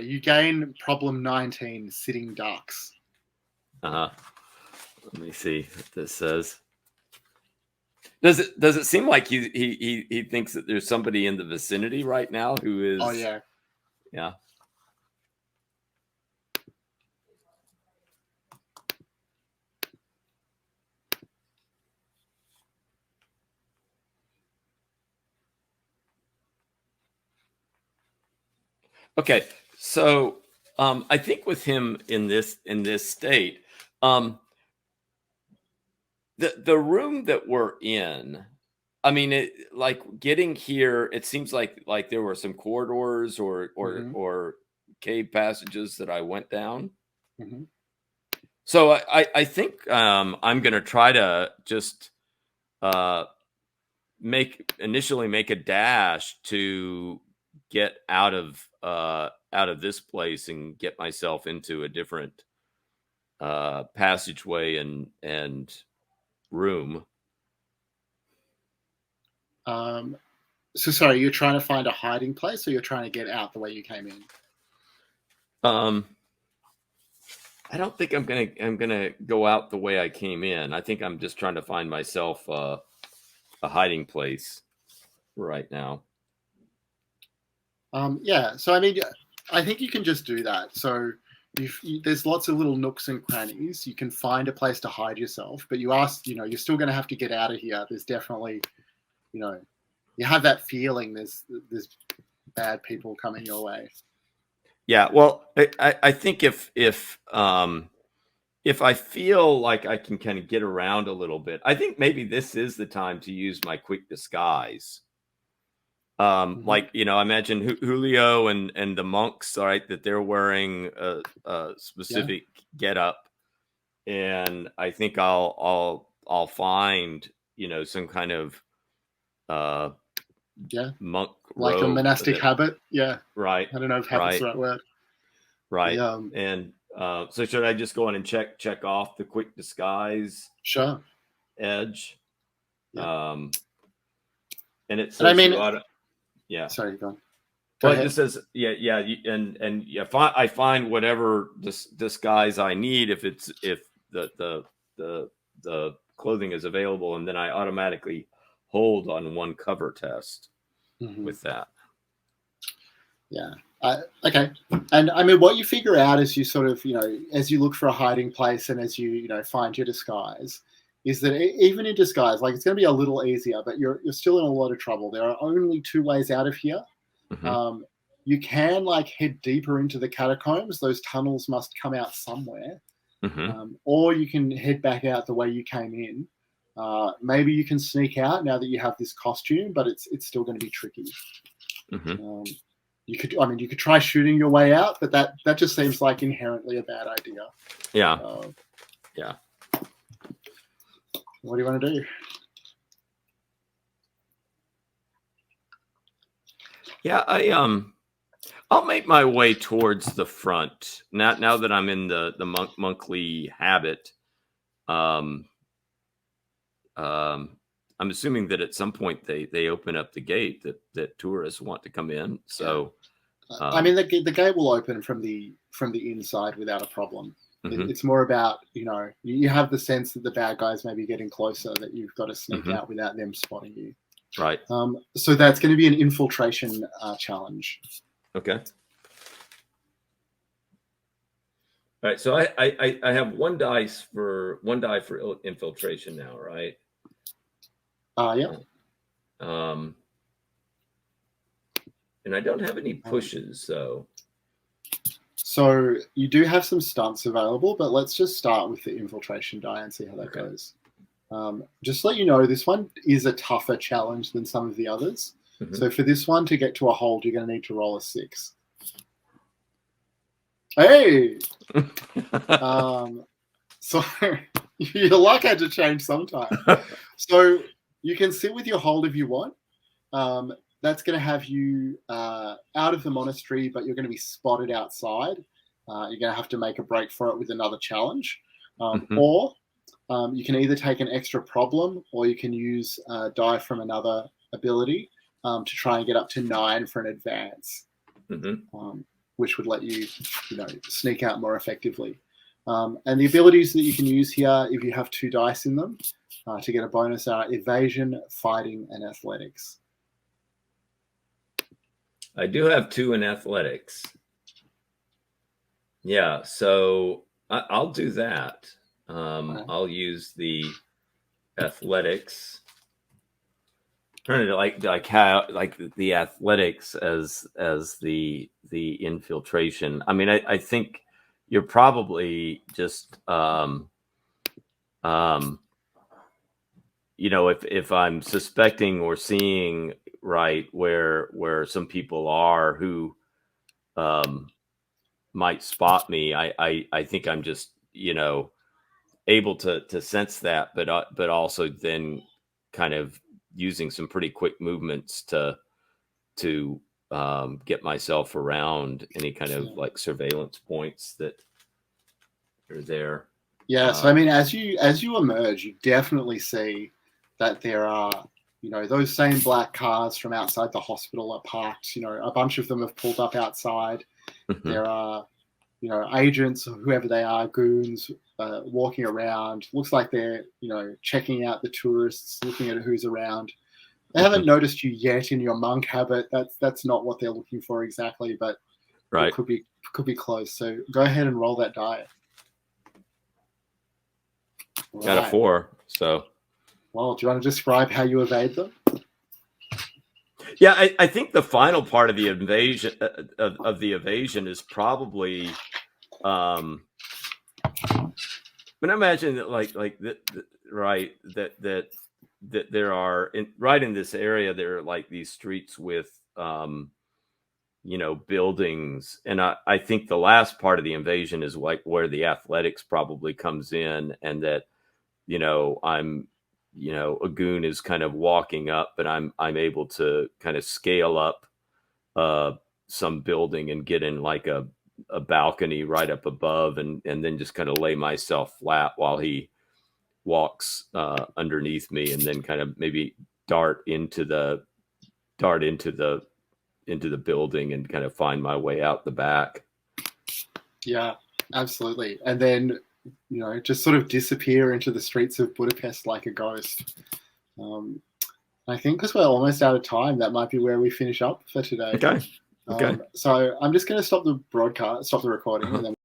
You gain problem 19, sitting ducks. Let me see what this says. Does it seem like he thinks that there's somebody in the vicinity right now who is? Oh yeah. Yeah. Okay, so I think with him in this state, the room that we're in, I mean, like getting here, it seems like there were some corridors or cave passages that I went down. Mm-hmm. So I think I'm going to try to just initially make a dash to get out of this place and get myself into a different passageway and room. So sorry, you're trying to find a hiding place, or you're trying to get out the way you came in? I don't think I'm gonna go out the way I came in. I think I'm just trying to find myself a hiding place right now. Yeah. So I mean, I think you can just do that. So there's lots of little nooks and crannies. You can find a place to hide yourself, but you're still going to have to get out of here. There's definitely, you have that feeling there's bad people coming your way. Yeah, well, I think if I feel like I can kind of get around a little bit, I think maybe this is the time to use my quick disguise. Like, I imagine Julio and the monks, all right, that they're wearing a specific getup, and I think I'll find some kind of monk like robe, a monastic habit. Yeah, right. I don't know if habit's the right word. Right. And so should I just go in and check off the quick disguise? Sure. Edge. Yeah. And it says yeah. Sorry, go on. Well, it just says and I find whatever disguise I need if the clothing is available, and then I automatically hold on one cover test with that. Yeah. Okay. And I mean, what you figure out as you sort of, as you look for a hiding place and as you, find your disguise, is that even in disguise, like it's going to be a little easier, but you're still in a lot of trouble. There are only 2 ways out of here. You can head deeper into the catacombs. Those tunnels must come out somewhere. Or you can head back out the way you came in. Maybe you can sneak out now that you have this costume, but it's still going to be tricky. You could try shooting your way out, but that just seems like inherently a bad idea. Yeah. Yeah. What do you want to do? Yeah, I'll make my way towards the front now that I'm in the monkly habit. I'm assuming that at some point they open up the gate that tourists want to come in. So I mean, the gate will open from the from the inside without a problem. Mhm. It's more about, you have the sense that the bad guys may be getting closer, that you've got to sneak Mhm. out without them spotting you. Right. So that's going to be an infiltration challenge. Okay. All right. So I have one die for infiltration now, right? Yeah. And I don't have any pushes, so. So you do have some stunts available, but let's just start with the infiltration die and see how that goes. Just to let you know, this one is a tougher challenge than some of the others. Mhm. So for this one to get to a hold, you're going to need to roll a 6. Hey! So your luck had to change sometime. So you can sit with your hold if you want. That's going to have you out of the monastery, but you're going to be spotted outside. You're going to have to make a break for it with another challenge. Or you can either take an extra problem, or you can use a die from another ability to try and get up to 9 for an advance, which would let you, sneak out more effectively. And the abilities that you can use here, if you have 2 dice in them, to get a bonus are evasion, fighting, and athletics. I do have 2 in athletics. Yeah, so I'll do that. I'll use the athletics. Trying to like the athletics as the infiltration. I mean, I think you're probably just if I'm suspecting or seeing right where some people are who might spot me, I think I'm just able to sense that, but also then kind of using some pretty quick movements to get myself around any kind of like surveillance points that are there. Yeah, so I mean, as you emerge, you definitely see that there are, those same black cars from outside the hospital are parked. A bunch of them have pulled up outside. There are, agents, whoever they are, goons, walking around. Looks like they're, checking out the tourists, looking at who's around. They haven't noticed you yet in your monk habit. That's not what they're looking for exactly, but right. it could be close. So go ahead and roll that die. Got a 4. So, well, do you want to describe how you evade them? Yeah, I think the final part of the invasion of the evasion is probably. But I imagine that right that there are right in this area there are like these streets with buildings, and I think the last part of the invasion is like where the athletics probably comes in, and that I'm a goon is kind of walking up, but I'm able to kind of scale up some building and get in like a balcony right up above, and then just kind of lay myself flat while he walks underneath me, and then kind of maybe dart into the building and kind of find my way out the back. Yeah, absolutely. And then, just sort of disappear into the streets of Budapest like a ghost. I think because we're almost out of time, that might be where we finish up for today. Okay. So I'm just going to stop the recording, and then